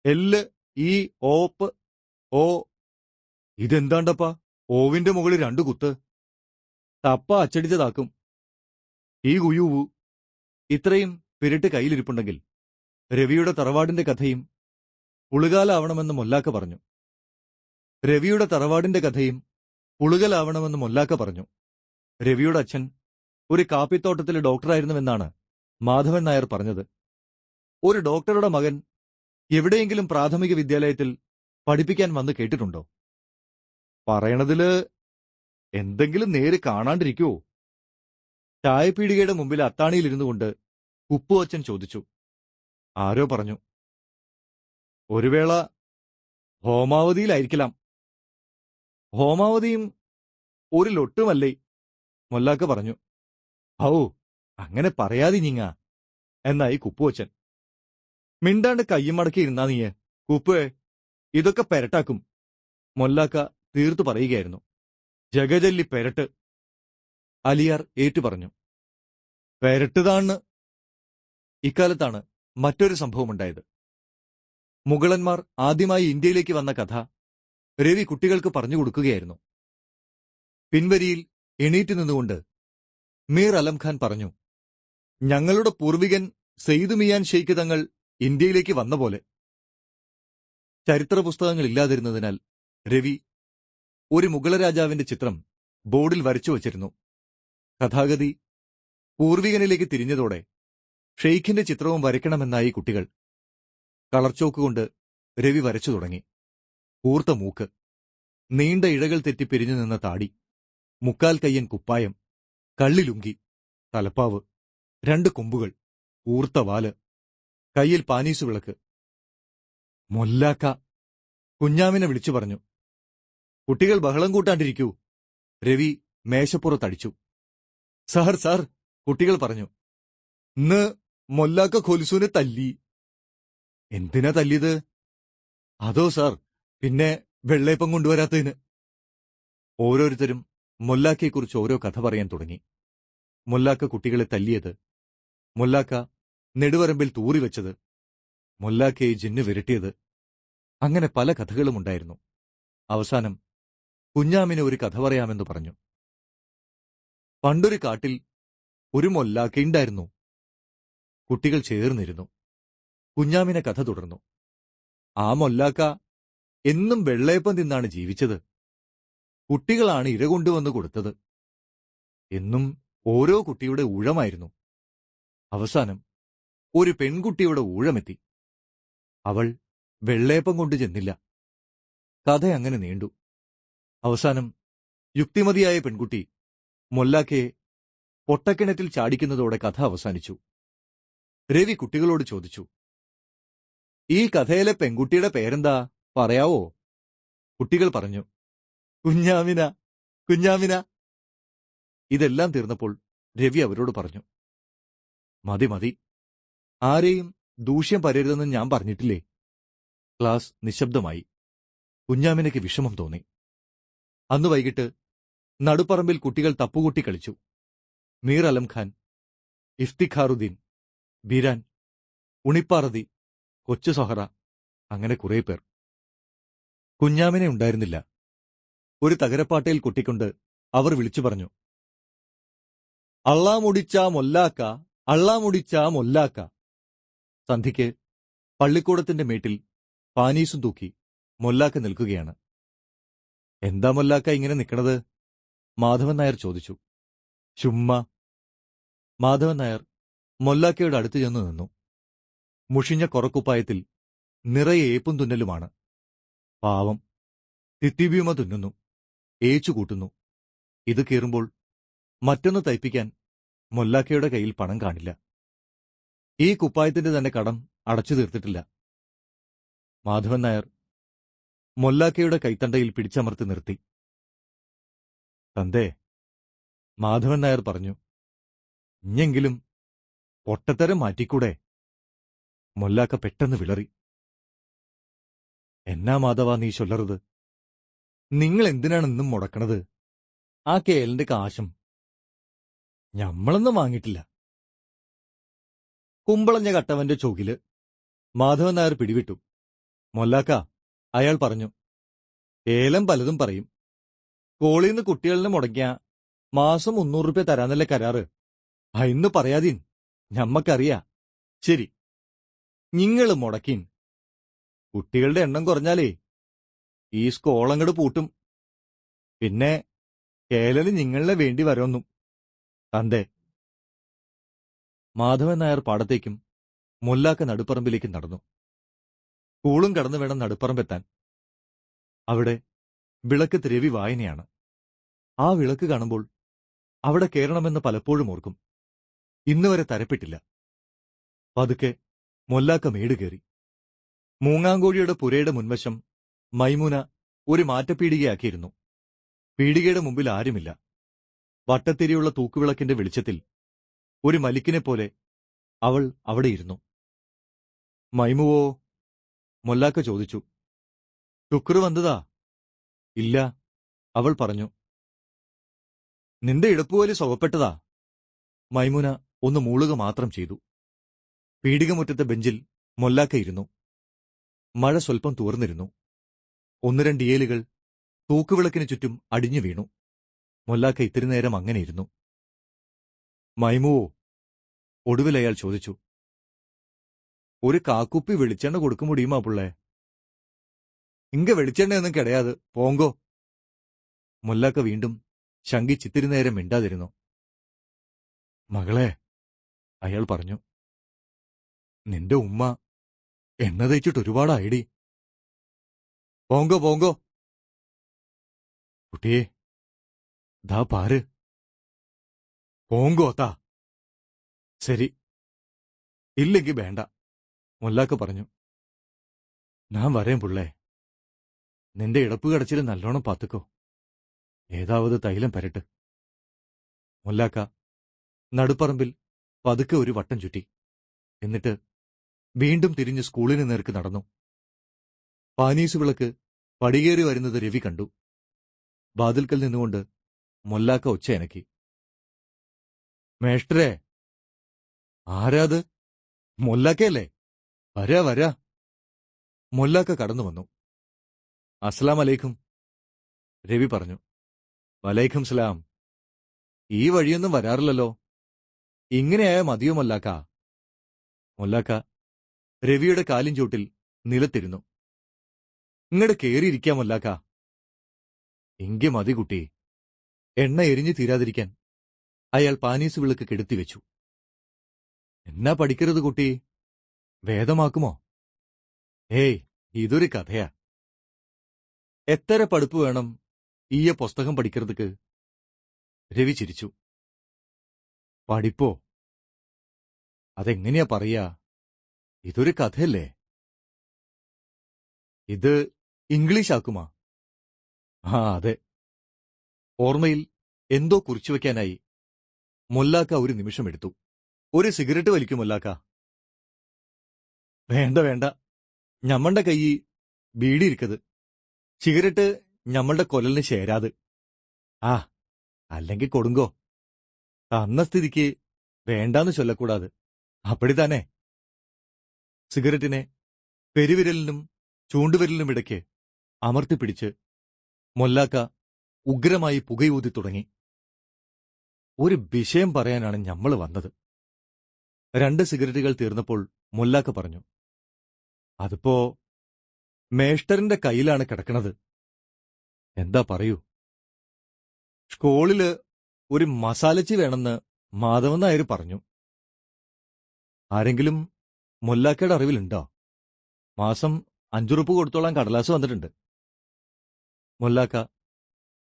LEOP. ഓ. ഇതെന്താണ്ടപ്പാ? ഓവിന്റെ മുകളിൽ 2 കുത്ത്. തപ്പ അച്ചടിച്ചതാക്കും. ഈ ഗുയൂവു. ഇത്രയും പിരട്ട് കയ്യിലിരിപ്പുണ്ടെങ്കിൽ രവിയുടെ തറവാടിന്റെ കഥയും പുളുകാലാവണമെന്ന് മൊല്ലാക്ക പറഞ്ഞു. രവിയുടെ തറവാടിന്റെ കഥയും പുളുകലാവണമെന്ന് മൊല്ലാക്ക പറഞ്ഞു. രവിയുടെ അച്ഛൻ ഒരു കാപ്പിത്തോട്ടത്തിലെ ഡോക്ടറായിരുന്നുവെന്നാണ് മാധവൻ നായർ പറഞ്ഞത്. ഒരു ഡോക്ടറുടെ മകൻ എവിടെയെങ്കിലും പ്രാഥമിക വിദ്യാലയത്തിൽ പഠിപ്പിക്കാൻ വന്ന് കേട്ടിട്ടുണ്ടോ? പറയണതില് എന്തെങ്കിലും നേര് കാണാണ്ടിരിക്കുവോ? ചായപ്പീടികയുടെ മുമ്പിൽ അത്താണിയിലിരുന്നു കൊണ്ട് കുപ്പു അച്ഛൻ ചോദിച്ചു. ആരോ പറഞ്ഞു. ഒരു വേള ഹോമാവതിയിലായിരിക്കണം. ഹോമാവതിയും ഒരു ലൊട്ടുമല്ലേ? മൊല്ലാക്ക പറഞ്ഞു. ഔ, അങ്ങനെ പറയാതിഞ്ഞിങ്ങ എന്നായി കുപ്പുവച്ചൻ. മിണ്ടാണ്ട് കയ്യും മടക്കിയിരുന്നാ നീയെ കുപ്പുവേ, ഇതൊക്കെ പെരട്ടാക്കും. മൊല്ലാക്ക തീർത്തു പറയുകയായിരുന്നു. ജഗജല്ലി പെരട്ട്. അലിയാർ ഏറ്റു പറഞ്ഞു. പെരട്ടുതാന്ന്. ഇക്കാലത്താണ് മറ്റൊരു സംഭവമുണ്ടായത്. മുഗളന്മാർ ആദ്യമായി ഇന്ത്യയിലേക്ക് വന്ന കഥ രവി കുട്ടികൾക്ക് പറഞ്ഞുകൊടുക്കുകയായിരുന്നു. പിൻവരിയിൽ എണീറ്റു നിന്നുകൊണ്ട് മീർ അലംഖാൻ പറഞ്ഞു. ഞങ്ങളുടെ പൂർവികൻ സെയ്ദ് മിയാൻ ഷെയ്ഖ് തങ്ങൾ ഇന്ത്യയിലേക്ക് വന്ന പോലെ. ചരിത്ര പുസ്തകങ്ങളില്ലാതിരുന്നതിനാൽ രവി ഒരു മുഗളരാജാവിന്റെ ചിത്രം ബോർഡിൽ വരച്ചു വച്ചിരുന്നു. കഥാഗതി പൂർവികനിലേക്ക് തിരിഞ്ഞതോടെ ഷെയ്ഖിന്റെ ചിത്രവും വരയ്ക്കണമെന്നായി കുട്ടികൾ. കളർച്ചോക്കുകൊണ്ട് രവി വരച്ചു തുടങ്ങി. കൂർത്ത മൂക്ക്, നീണ്ട ഇഴകൾ തെറ്റി പിരിഞ്ഞു നിന്ന താടി, മുക്കാൽ കയ്യൻ കുപ്പായം, കള്ളിലുങ്കി, തലപ്പാവ്, 2 കൊമ്പുകൾ, കൂർത്ത വാല്, കയ്യിൽ പാനീസു വിളക്ക്. മൊല്ലാക്ക കുഞ്ഞാമിനെ വിളിച്ചു പറഞ്ഞു. കുട്ടികൾ ബഹളം കൂട്ടാണ്ടിരിക്കൂ. രവി മേശപ്പുറത്തടിച്ചു. സാർ സാർ, കുട്ടികൾ പറഞ്ഞു. ഇന്ന് മൊല്ലാക്ക ഖൊൽസുനെ തല്ലി. എന്തിനാ തല്ലിയത്? അതോ സാർ, പിന്നെ വെള്ളയപ്പം കൊണ്ടുവരാത്തതിന്. ഓരോരുത്തരും മൊല്ലാക്കയെക്കുറിച്ച് ഓരോ കഥ പറയാൻ തുടങ്ങി. മൊല്ലാക്ക കുട്ടികളെ തല്ലിയത്, മൊല്ലാക്ക നെടുവരമ്പിൽ തൂറിവെച്ചത്, മൊല്ലാക്കയെ ജിന്ന് വിരട്ടിയത്, അങ്ങനെ പല കഥകളുമുണ്ടായിരുന്നു. അവസാനം കുഞ്ഞാമിന് ഒരു കഥ പറയാമെന്ന് പറഞ്ഞു. പണ്ടൊരു കാട്ടിൽ ഒരു മൊല്ലാക്കയുണ്ടായിരുന്നു. കുട്ടികൾ ചേർന്നിരുന്നു. കുഞ്ഞാമിനെ കഥ തുടർന്നു. ആ മൊല്ലാക്ക എന്നും വെള്ളയപ്പം തിന്നാണ് ജീവിച്ചത്. കുട്ടികളാണ് ഇര കൊണ്ടുവന്ന് കൊടുത്തത്. എന്നും ഓരോ കുട്ടിയുടെ ഊഴമായിരുന്നു. അവസാനം ഒരു പെൺകുട്ടിയുടെ ഊഴമെത്തി. അവൾ വെള്ളയപ്പം കൊണ്ട് ചെന്നില്ല. കഥ അങ്ങനെ നീണ്ടു. അവസാനം യുക്തിമതിയായ പെൺകുട്ടി മൊല്ലാക്കയെ പൊട്ടക്കിണറ്റിൽ ചാടിക്കുന്നതോടെ കഥ അവസാനിച്ചു. രവി കുട്ടികളോട് ചോദിച്ചു, ഈ കഥയിലെ പെൺകുട്ടിയുടെ പേരെന്താ, പറയാവോ? കുട്ടികൾ പറഞ്ഞു, കുഞ്ഞാമിന, കുഞ്ഞാമിന. ഇതെല്ലാം തീർന്നപ്പോൾ രവി അവരോട് പറഞ്ഞു, മതി മതി, ആരെയും ദൂഷ്യം പറയരുതെന്ന് ഞാൻ പറഞ്ഞിട്ടില്ലേ? ക്ലാസ് നിശബ്ദമായി. കുഞ്ഞാമിനയ്ക്ക് വിഷമം തോന്നി. അന്ന് വൈകിട്ട് നടുപ്പറമ്പിൽ കുട്ടികൾ തപ്പുകൂട്ടി കളിച്ചു. മീർ അലം ഖാൻ, ഇഫ്തിഖാറുദ്ദീൻ, ബീരാൻ, ഉണിപ്പാറതി, കൊച്ചു സൊഹറ, അങ്ങനെ കുറേ പേർ. കുഞ്ഞാമിനെ ഉണ്ടായിരുന്നില്ല. ഒരു തകരപ്പാട്ടയിൽ കൊട്ടിക്കൊണ്ട് അവർ വിളിച്ചു പറഞ്ഞു, അള്ളാ മുടിച്ചാ മൊല്ലാക്ക, അള്ളാ മുടിച്ചാ മൊല്ലാക്ക. സന്ധ്യയ്ക്ക് പള്ളിക്കൂടത്തിന്റെ മേട്ടിൽ പാനീസും തൂക്കി മൊല്ലാക്ക നിൽക്കുകയാണ്. എന്താ മൊല്ലാക്ക ഇങ്ങനെ നിൽക്കണത്? മാധവൻ നായർ ചോദിച്ചു. ചുമ്മാ. മാധവൻ നായർ മൊല്ലാക്കയുടെ അടുത്ത് ചെന്നു നിന്നു. മുഷിഞ്ഞ കൊറക്കുപ്പായത്തിൽ നിറയെ ഏപ്പും തുന്നലുമാണ്. പാവം, തിത്തിവ്യൂമ തുന്നുന്നു, ഏച്ചു കൂട്ടുന്നു. ഇത് കീറുമ്പോൾ മറ്റൊന്ന് തയ്പ്പിക്കാൻ മൊല്ലാക്കയുടെ കയ്യിൽ പണം കാണില്ല. ഈ കുപ്പായത്തിന്റെ തന്നെ കടം അടച്ചു തീർത്തിട്ടില്ല. മാധവൻ നായർ മൊല്ലാക്കയുടെ കൈത്തണ്ടയിൽ പിടിച്ചമർത്തി നിർത്തി. തന്തേ, മാധവൻ നായർ പറഞ്ഞു, ഇഞ്ഞെങ്കിലും പൊട്ടത്തരം മാറ്റിക്കൂടെ? മൊല്ലാക്ക പെട്ടെന്ന് വിളറി. എന്നാ മാധവ നീ ചൊല്ലറുത്? നിങ്ങൾ എന്തിനാണ് ഇന്നും മുടക്കണത്? ആ കേലിന്റെ കാശും ഞമ്മളൊന്നും വാങ്ങിയിട്ടില്ല. കുമ്പളഞ്ഞ കട്ടവന്റെ ചോകില് മാധവൻ നായർ പിടിവിട്ടു. മൊല്ലാക്ക, അയാൾ പറഞ്ഞു, ഏലം പലതും പറയും. കോളീന്ന് കുട്ടികളിന് മുടങ്ങിയ മാസം 300 റുപ്യ തരാന്നല്ലേ കരാറ്. ഇന്ന് പറയാതീൻ, ഞമ്മക്കറിയാ. ശരി, നിങ്ങള് മുടക്കീൻ. കുട്ടികളുടെ എണ്ണം കുറഞ്ഞാലേ ഈ സ്കോളങ്ങട് പൂട്ടും. പിന്നെ കേലന് നിങ്ങളെ വേണ്ടി വരോന്നും. തന്തേ. മാധവൻ നായർ പാടത്തേക്കും മൊല്ലാക്ക നടുപ്പറമ്പിലേക്കും നടന്നു. സ്കൂളും കടന്നു വേണം നടുപ്പറമ്പെത്താൻ. അവിടെ വിളക്ക് രവി വായനയാണ്. ആ വിളക്ക് കാണുമ്പോൾ അവിടെ കയറണമെന്ന് പലപ്പോഴും ഓർക്കും. ഇന്നുവരെ തരപ്പെട്ടില്ല. പതുക്കെ മൊല്ലാക്ക മേട് കയറി. മൂങ്ങാങ്കോഴിയുടെ പുരയുടെ മുൻവശം മൈമൂന ഒരു മാറ്റപ്പീടികയാക്കിയിരുന്നു. പീടികയുടെ മുമ്പിൽ ആരുമില്ല. വട്ടത്തിരിയുള്ള തൂക്കുവിളക്കിന്റെ വെളിച്ചത്തിൽ ഒരു മലിക്കിനെപ്പോലെ അവൾ അവിടെയിരുന്നു. മൈമുവോ? മൊല്ലാക്ക ചോദിച്ചു. ടുക്കറ് വന്നതാ? ഇല്ല, അവൾ പറഞ്ഞു. നിന്റെ ഇടപ്പുവലി സുഖപ്പെട്ടതാ? മൈമുന ഒന്ന് മൂളുക മാത്രം ചെയ്തു. പീടികമുറ്റത്തെ ബെഞ്ചിൽ മൊല്ലാക്ക ഇരുന്നു. മഴ സ്വൽപ്പം തൂർന്നിരുന്നു. 1-2 ഏലുകൾ തൂക്കുവിളക്കിന് ചുറ്റും അടിഞ്ഞു വീണു. മൊല്ലാക്ക ഇത്തിരി നേരം അങ്ങനെയിരുന്നു. മൈമുവോ? ഒടുവിൽ അയാൾ ചോദിച്ചു. ഒരു കാക്കുപ്പി വെളിച്ചെണ്ണ കൊടുക്കും മുടിയുമാ പുള്ളേ? ഇങ്ക വെളിച്ചെണ്ണയൊന്നും കിടയാത്, പോങ്കോ. മൊല്ലാക്ക വീണ്ടും ശങ്കിച്ചിത്തിരി നേരം മിണ്ടാതിരുന്നു. മകളെ, അയാൾ പറഞ്ഞു, നിന്റെ ഉമ്മ എണ്ണ തയ്ച്ചിട്ട് ഒരുപാടായിടി. പോങ്കോ പോങ്കോ. കുട്ടിയെ, ദാ പാര്. പോങ്കോ താ. ശരി, ഇല്ലെങ്കി വേണ്ട, മൊല്ലാക്ക പറഞ്ഞു. ഞാൻ വരേം പുള്ളേ. നിന്റെ ഇടപ്പ് കടച്ചിൽ നല്ലോണം പാത്തുക്കോ. ഏതാവത് തൈലം പരട്ട്. മൊല്ലാക്ക നടുപ്പറമ്പിൽ പതുക്കെ ഒരു വട്ടം ചുറ്റി. എന്നിട്ട് വീണ്ടും തിരിഞ്ഞ് സ്കൂളിന് നേർക്ക് നടന്നു. പാനീസ് വിളക്ക് പടികേറി വരുന്നത് രവി കണ്ടു. വാതിൽക്കൽ നിന്നുകൊണ്ട് മൊല്ലാക്ക ഒച്ചയനക്കി. മേഷ്ട്രേ, ആരാത്? മൊല്ലാക്കയല്ലേ? വരാ വരാ. മൊല്ലാക്ക കടന്നു വന്നു. അസ്സലാം അലൈക്കും, രവി പറഞ്ഞു. വലൈക്കും സലാം. ഈ വഴിയൊന്നും വരാറില്ലല്ലോ. ഇങ്ങനെയായ മതിയോ മൊല്ലാക്ക? മൊല്ലാക്ക രവിയുടെ കാലിൻ ചോട്ടിൽ നിലത്തിരുന്നു. ഇങ്ങട് കേറിയിരിക്കാം മൊല്ലാക്ക. എങ്കി മതി കുട്ടി. എണ്ണ എരിഞ്ഞു തീരാതിരിക്കാൻ അയാൾ പാനീസ് വിളക്ക് കെടുത്തിവെച്ചു. എന്നാ പഠിക്കരുത് കുട്ടി? വേദമാക്കുമോ? ഏയ്, ഇതൊരു കഥയാ. എത്ര പഠിപ്പ് വേണം ഈയ പുസ്തകം പഠിக்கிறதுക്ക്? രവി ചിരിച്ചു. പഠിപ്പോ? അതെങ്ങനെയാ പറയാ? ഇതൊരു കഥയല്ലേ. ഇത് ഇംഗ്ലീഷ് ആക്കുമാ? ആ അതെ. ഓർമ്മയിൽ എന്തോ കുറിച്ചുവെക്കാനായി മൊല്ലാക്ക ഒരു നിമിഷമെടുത്തു. ഒരു സിഗരറ്റ് വലിക്കും മൊല്ലാക്ക? വേണ്ട വേണ്ട, ഞമ്മണ്ട കൈ ബീഡിയിരിക്കത്. സിഗരറ്റ് ഞമ്മളുടെ കൊലലിന് ചേരാത്. ആ, അല്ലെങ്കിൽ കൊടുങ്കോ. തന്ന സ്ഥിതിക്ക് വേണ്ടാന്ന് ചൊല്ലക്കൂടാത്. അപ്പടിത്താനേ. സിഗരറ്റിനെ പെരുവിരലിനും ചൂണ്ടുവിരലിനും ഇടയ്ക്ക് അമർത്തിപ്പിടിച്ച് മൊല്ലാക്ക ഉഗ്രമായി പുകയൂതി തുടങ്ങി. ഒരു വിഷയം പറയാനാണ് ഞമ്മള് വന്നത്. 2 സിഗരറ്റുകൾ തീർന്നപ്പോൾ മൊല്ലാക്ക പറഞ്ഞു. അതിപ്പോ മേഷ്ടറിന്റെ കയ്യിലാണ് കിടക്കണത്. എന്താ പറയൂ. സ്കൂളില് ഒരു മസാലച്ചി വേണമെന്ന് മാധവൻ നായർ പറഞ്ഞു. ആരെങ്കിലും മൊല്ലാക്കയുടെ അറിവിലുണ്ടോ? മാസം 5 ഉറുപ്പ് കൊടുത്തോളാൻ കടലാസ് വന്നിട്ടുണ്ട്. മൊല്ലാക്ക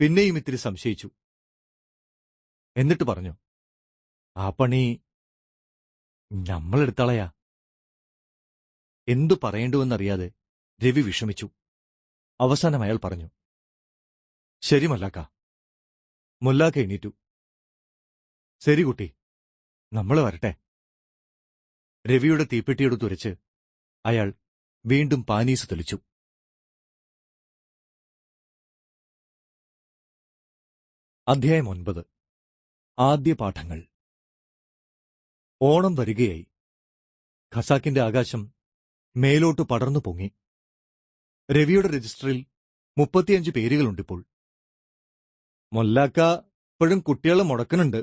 പിന്നെയും ഇത്തിരി സംശയിച്ചു. എന്നിട്ട് പറഞ്ഞു, ആ പണി ഞമ്മളെടുത്തളയാ. എന്തു പറയേണ്ടുവെന്നറിയാതെ രവി വിഷമിച്ചു. അവസാനം അയാൾ പറഞ്ഞു, ശരി മൊല്ലാക്ക. മൊല്ലാക്ക എണീറ്റു. ശരി കുട്ടി, നമ്മൾ വരട്ടെ. രവിയുടെ തീപ്പെട്ടിയെടുത്തുരച്ച് അയാൾ വീണ്ടും പാനീസ് തെളിച്ചു. അധ്യായം 9. ആദ്യ പാഠങ്ങൾ. ഓണം വരികയായി. ഖസാക്കിന്റെ ആകാശം മേലോട്ട് പടർന്നു പൊങ്ങി. രവിയുടെ രജിസ്റ്ററിൽ 35 പേരുകളുണ്ടിപ്പോൾ. മൊല്ലാക്ക ഇപ്പോഴും കുട്ടികളെ മുടക്കുന്നുണ്ട്,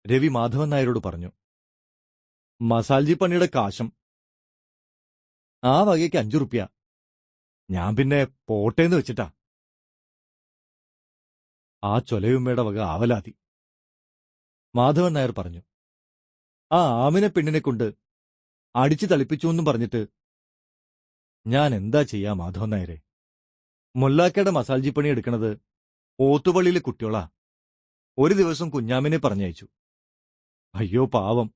രവി മാധവൻ നായരോട് പറഞ്ഞു. മസാൽജി പണിയുടെ കാശം ആ വകയ്ക്ക് 5 ഉറുപ്പ്യ. ഞാൻ പിന്നെ പോട്ടേന്ന് വെച്ചിട്ടാ. ആ ചൊലയുമ്മയുടെ വക ആവലാതി, മാധവൻ നായർ പറഞ്ഞു. ആ ആമിനെ പെണ്ണിനെ കൊണ്ട് അടിച്ചു തളിപ്പിച്ചുവെന്നും പറഞ്ഞിട്ട് ഞാൻ എന്താ ചെയ്യാ മാധവൻ നായരെ? മൊല്ലാക്കയുടെ മസാൽജി പണി എടുക്കണത് ഓത്തുപള്ളിയിലെ കുട്ടികളാ. ഒരു ദിവസം കുഞ്ഞാമിനെ പറഞ്ഞയച്ചു. അയ്യോ പാവം,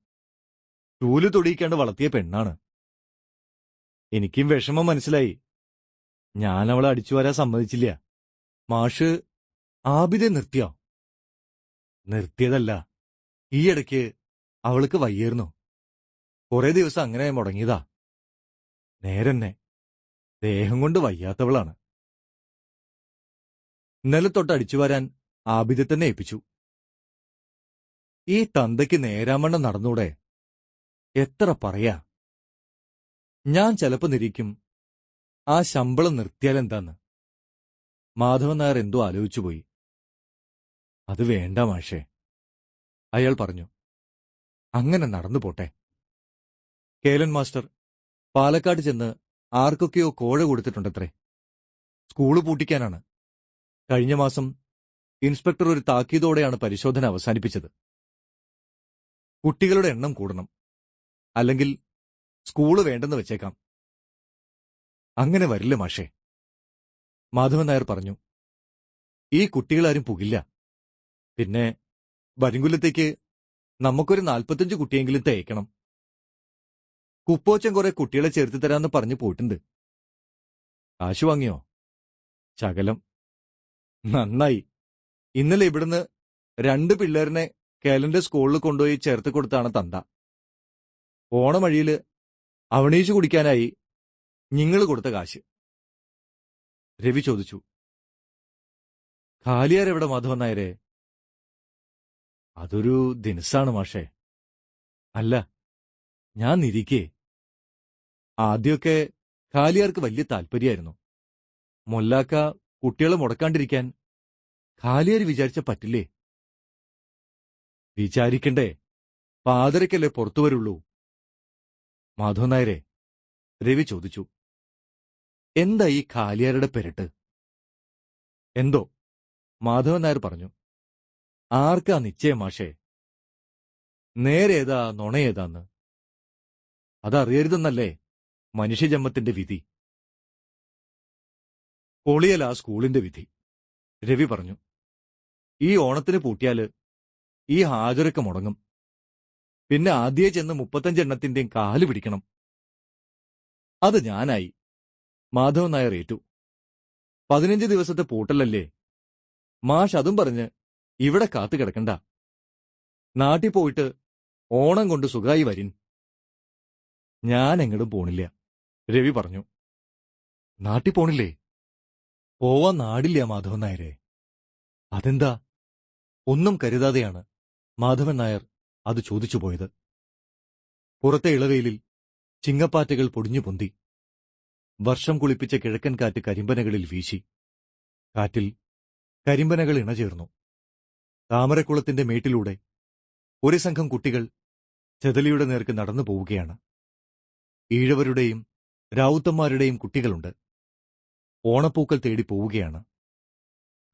ചൂല് തൊടിയിക്കാണ്ട് വളർത്തിയ പെണ്ണാണ്. എനിക്കും വിഷമം മനസ്സിലായി. ഞാനവളെ അടിച്ചു വരാൻ സമ്മതിച്ചില്ല. മാഷ് ആബിദെ നിർത്തിയോ? നിർത്തിയതല്ല, ഈയിടയ്ക്ക് അവൾക്ക് വയ്യേർന്നു. കുറെ ദിവസം അങ്ങനെ മുടങ്ങിയതാ. നേരെന്നെ ദേഹം കൊണ്ട് വയ്യാത്തവളാണ്. ഇന്നലെ തൊട്ട് അടിച്ചു വരാൻ ആബിദെ തന്നെ ഏൽപ്പിച്ചു. ഈ തന്തയ്ക്ക് നേരാമണ്ണം നടന്നൂടെ? എത്ര പറയാ. ഞാൻ ചിലപ്പോ നിരീക്കും, ആ ശമ്പളം നിർത്തിയാലെന്താന്ന്. മാധവൻ നായർ എന്തോ ആലോചിച്ചുപോയി. അത് വേണ്ട മാഷേ, അയാൾ പറഞ്ഞു. അങ്ങനെ നടന്നു പോട്ടെ. കേലൻ മാസ്റ്റർ പാലക്കാട് ചെന്ന് ആർക്കൊക്കെയോ കോഴ കൊടുത്തിട്ടുണ്ടത്രേ. സ്കൂള് പൂട്ടിക്കാനാണ്. കഴിഞ്ഞ മാസം ഇൻസ്പെക്ടർ ഒരു താക്കീതോടെയാണ് പരിശോധന അവസാനിപ്പിച്ചത്. കുട്ടികളുടെ എണ്ണം കൂടണം, അല്ലെങ്കിൽ സ്കൂള് വേണ്ടെന്ന് വെച്ചേക്കാം. അങ്ങനെ വരില്ല മാഷേ, മാധവൻ നായർ പറഞ്ഞു. ഈ കുട്ടികളാരും പുകില്ല. പിന്നെ വരിങ്കുലത്തേക്ക് നമുക്കൊരു 45 കുട്ടിയെങ്കിലും തേക്കണം. കുപ്പോച്ചൻ കുറെ കുട്ടികളെ ചേർത്ത് തരാമെന്ന് പറഞ്ഞു പോയിട്ടുണ്ട്. കാശ് വാങ്ങിയോ? ശകലം. നന്നായി. ഇന്നലെ ഇവിടുന്ന് 2 പിള്ളേരിനെ കേലന്റെ സ്കൂളിൽ കൊണ്ടുപോയി ചേർത്ത് കൊടുത്താണ് തന്ത. ഓണമഴിയില് അവണീച്ചു കുടിക്കാനായി നിങ്ങൾ കൊടുത്ത കാശ്. രവി ചോദിച്ചു. കാലിയാരെവിടെ മാധവൻ നായരെ? അതൊരു ദിനസാണ് മാഷേ. അല്ല, ഞാൻ നിരിക്കേ. ആദ്യമൊക്കെ കാലിയാർക്ക് വലിയ താല്പര്യമായിരുന്നു. മൊല്ലാക്ക കുട്ടികളെ മുടക്കാണ്ടിരിക്കാൻ കാലിയാർ വിചാരിച്ച പറ്റില്ലേ? വിചാരിക്കണ്ടേ, പാതിരക്കല്ലേ പുറത്തു വരുള്ളൂ. മാധവൻ നായരെ, രവി ചോദിച്ചു, എന്താ ഈ കാലിയാരുടെ പെരട്ട്? എന്തോ മാധവൻ നായർ പറഞ്ഞു. ആർക്കാ നിശ്ചയം മാഷേ? നേരേതാ നുണയേതാന്ന് അതറിയരുതെന്നല്ലേ മനുഷ്യജന്മത്തിന്റെ വിധി. പൊളിയലാ സ്കൂളിന്റെ വിധി, രവി പറഞ്ഞു. ഈ ഓണത്തിന് പൂട്ടിയാല് ഈ ഹാജരൊക്കെ മുടങ്ങും. പിന്നെ ആദ്യേ ചെന്ന് 35 എണ്ണത്തിന്റെയും കാല് പിടിക്കണം. അത് ഞാനായി, മാധവൻ നായർ ഏറ്റു. 15 ദിവസത്തെ പൂട്ടലല്ലേ മാഷ്, അതും പറഞ്ഞ് ഇവിടെ കാത്തു കിടക്കണ്ട. നാട്ടിൽ പോയിട്ട് ഓണം കൊണ്ട് സുഖായി വരിൻ. ഞാൻ എങ്ങടും പോണില്ല, രവി പറഞ്ഞു. നാട്ടിൽ പോണില്ലേ? പോവാൻ നാടില്ല മാധവൻ നായരെ. അതെന്താ? ഒന്നും കരുതാതെയാണ് മാധവൻ നായർ അത് ചോദിച്ചു പോയത്. പുറത്തെ ഇളവെയിലിൽ ചിങ്ങപ്പാറ്റകൾ പൊടിഞ്ഞു പൊന്തി. വർഷം കുളിപ്പിച്ച കിഴക്കൻ കാറ്റ് കരിമ്പനകളിൽ വീശി. കാറ്റിൽ കരിമ്പനകൾ ഇണചേർന്നു. താമരക്കുളത്തിന്റെ മേട്ടിലൂടെ ഒരു സംഘം കുട്ടികൾ ചെതലിയുടെ നേർക്ക് നടന്നു പോവുകയാണ്. ഈഴവരുടെയും രാവുത്തന്മാരുടെയും കുട്ടികളുണ്ട്. ഓണപ്പൂക്കൾ തേടി പോവുകയാണ്.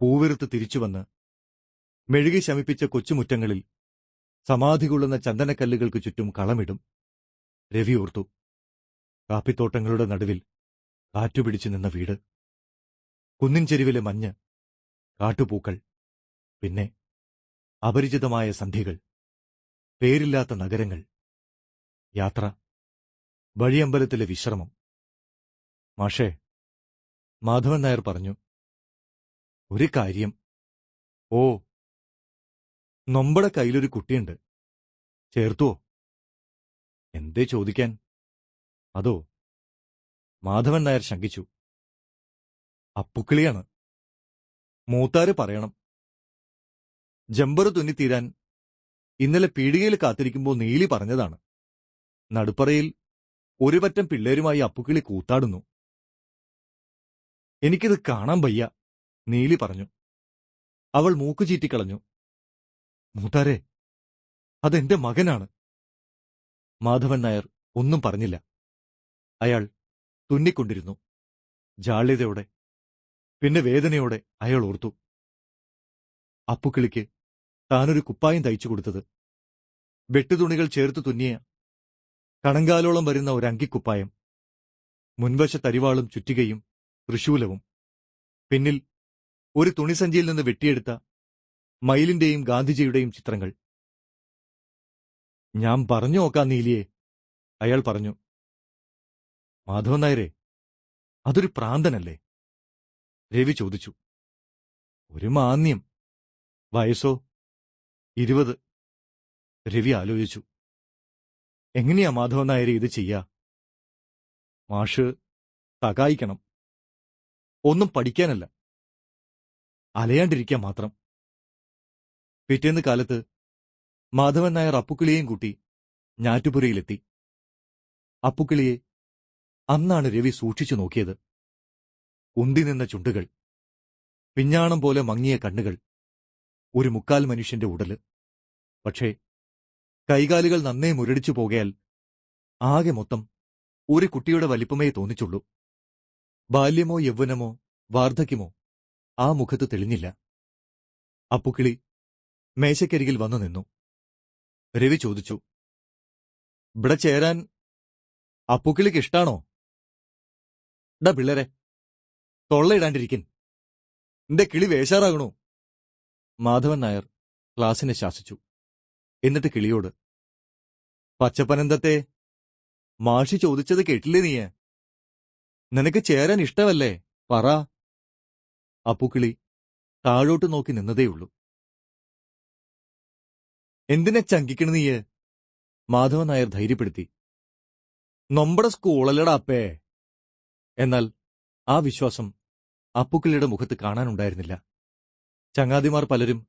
പൂവിറുത്ത് തിരിച്ചുവന്ന് മെഴുകി ശമിപ്പിച്ച കൊച്ചുമുറ്റങ്ങളിൽ സമാധി കൊള്ളുന്ന ചന്ദനക്കല്ലുകൾക്ക് ചുറ്റും കളമിടും. രവി ഓർത്തു. കാപ്പിത്തോട്ടങ്ങളുടെ നടുവിൽ കാറ്റുപിടിച്ചു നിന്ന വീട്, കുന്നിൻ ചെരുവിലെ മഞ്ഞ്, കാട്ടുപൂക്കൾ, പിന്നെ അപരിചിതമായ സന്ധ്യകൾ, പേരില്ലാത്ത നഗരങ്ങൾ, യാത്ര, വഴിയമ്പലത്തിലെ വിശ്രമം. മാഷേ, മാധവൻ നായർ പറഞ്ഞു, ഒരു കാര്യം. ഓ, നൊമ്പടെ കയ്യിലൊരു കുട്ടിയുണ്ട്, ചേർത്തുവോ? എന്തേ ചോദിക്കാൻ? അതോ? മാധവൻ നായർ ശങ്കിച്ചു. അപ്പുക്കിളിയാണ്. മൂത്താര് പറയണം. ജമ്പറ് തുന്നിത്തീരാൻ ഇന്നലെ പീടികയിൽ കാത്തിരിക്കുമ്പോൾ നീലി പറഞ്ഞതാണ്. നടുപ്പറയിൽ ഒരു പറ്റം പിള്ളേരുമായി അപ്പുക്കിളി കൂത്താടുന്നു. എനിക്കിത് കാണാൻ വയ്യ, നീലി പറഞ്ഞു. അവൾ മൂക്ക് ചീറ്റിക്കളഞ്ഞു. മൂത്താരെ, അതെന്റെ മകനാണ്. മാധവൻ നായർ ഒന്നും പറഞ്ഞില്ല. അയാൾ തുന്നിക്കൊണ്ടിരുന്നു. ജാള്യതയോടെ, പിന്നെ വേദനയോടെ അയാൾ ഓർത്തു. അപ്പുക്കിളിക്ക് താനൊരു കുപ്പായം തയ്ച്ചു കൊടുത്തത്, വെട്ടുതുണികൾ ചേർത്ത് തുന്നിയ കണങ്കാലോളം വരുന്ന ഒരു അങ്കിക്കുപ്പായം, മുൻവശത്തരിവാളും ചുറ്റികയും തൃശൂലവും, പിന്നിൽ ഒരു തുണിസഞ്ചിയിൽ നിന്ന് വെട്ടിയെടുത്ത മയിലിന്റെയും ഗാന്ധിജിയുടെയും ചിത്രങ്ങൾ. ഞാൻ പറഞ്ഞു നോക്കാം നീലിയെ, അയാൾ പറഞ്ഞു. മാധവൻ നായരെ, അതൊരു പ്രാന്തനല്ലേ? രവി ചോദിച്ചു. ഒരു മാന്യം. വയസ്സോ? 20. രവി ആലോചിച്ചു. എങ്ങനെയാ മാധവൻ നായരെ ഇത് ചെയ്യാ? മാഷ് തകായിക്കണം. ഒന്നും പഠിക്കാനല്ല, അലയാണ്ടിരിക്കാൻ മാത്രം. പിറ്റേന്ന് കാലത്ത് മാധവൻ നായർ അപ്പുക്കിളിയെയും കൂട്ടി ഞാറ്റുപുരയിലെത്തി. അപ്പുക്കിളിയെ അന്നാണ് രവി സൂക്ഷിച്ചു നോക്കിയത്. ഉന്തിനിന്ന ചുണ്ടുകൾ, പിഞ്ഞാണം പോലെ മങ്ങിയ കണ്ണുകൾ, ഒരു മുക്കാൽ മനുഷ്യന്റെ ഉടല്. പക്ഷേ കൈകാലുകൾ നന്നേ മുരടിച്ചു പോകയാൽ ആകെ മൊത്തം ഒരു കുട്ടിയുടെ വലിപ്പമേ തോന്നിച്ചുള്ളൂ. ബാല്യമോ യൗവനമോ വാർദ്ധക്യമോ ആ മുഖത്ത് തെളിഞ്ഞില്ല. അപ്പുക്കിളി മേശക്കരികിൽ വന്നു നിന്നു. രവി ചോദിച്ചു, ഇവിടെ ചേരാൻ അപ്പുക്കിളിക്ക് ഇഷ്ടാണോ? ഡാ പിള്ളേരെ, തൊള്ളയിടാണ്ടിരിക്കൻ, എന്റെ കിളി വേശാറാകണോ? മാധവൻ നായർ ക്ലാസിനെ ശാസിച്ചു. എന്നിട്ട് കിളിയോട്, പച്ചപ്പനന്തത്തെ, മാഷി ചോദിച്ചത് കേട്ടില്ലേ നീ? നിനക്ക് ചേരാൻ ഇഷ്ടമല്ലേ? പറ. അപ്പുക്കിളി താഴോട്ട് നോക്കി നിന്നതേയുള്ളൂ. എന്തിനെ ചങ്കിക്കണ നീ? മാധവൻ നായർ ധൈര്യപ്പെടുത്തി. നമ്മുടെ സ്കൂളല്ലടാ അപ്പേ. എന്നാൽ ആ വിശ്വാസം അപ്പുക്കിളിയുടെ മുഖത്ത് കാണാനുണ്ടായിരുന്നില്ല. ചങ്ങാതിമാർ പലരും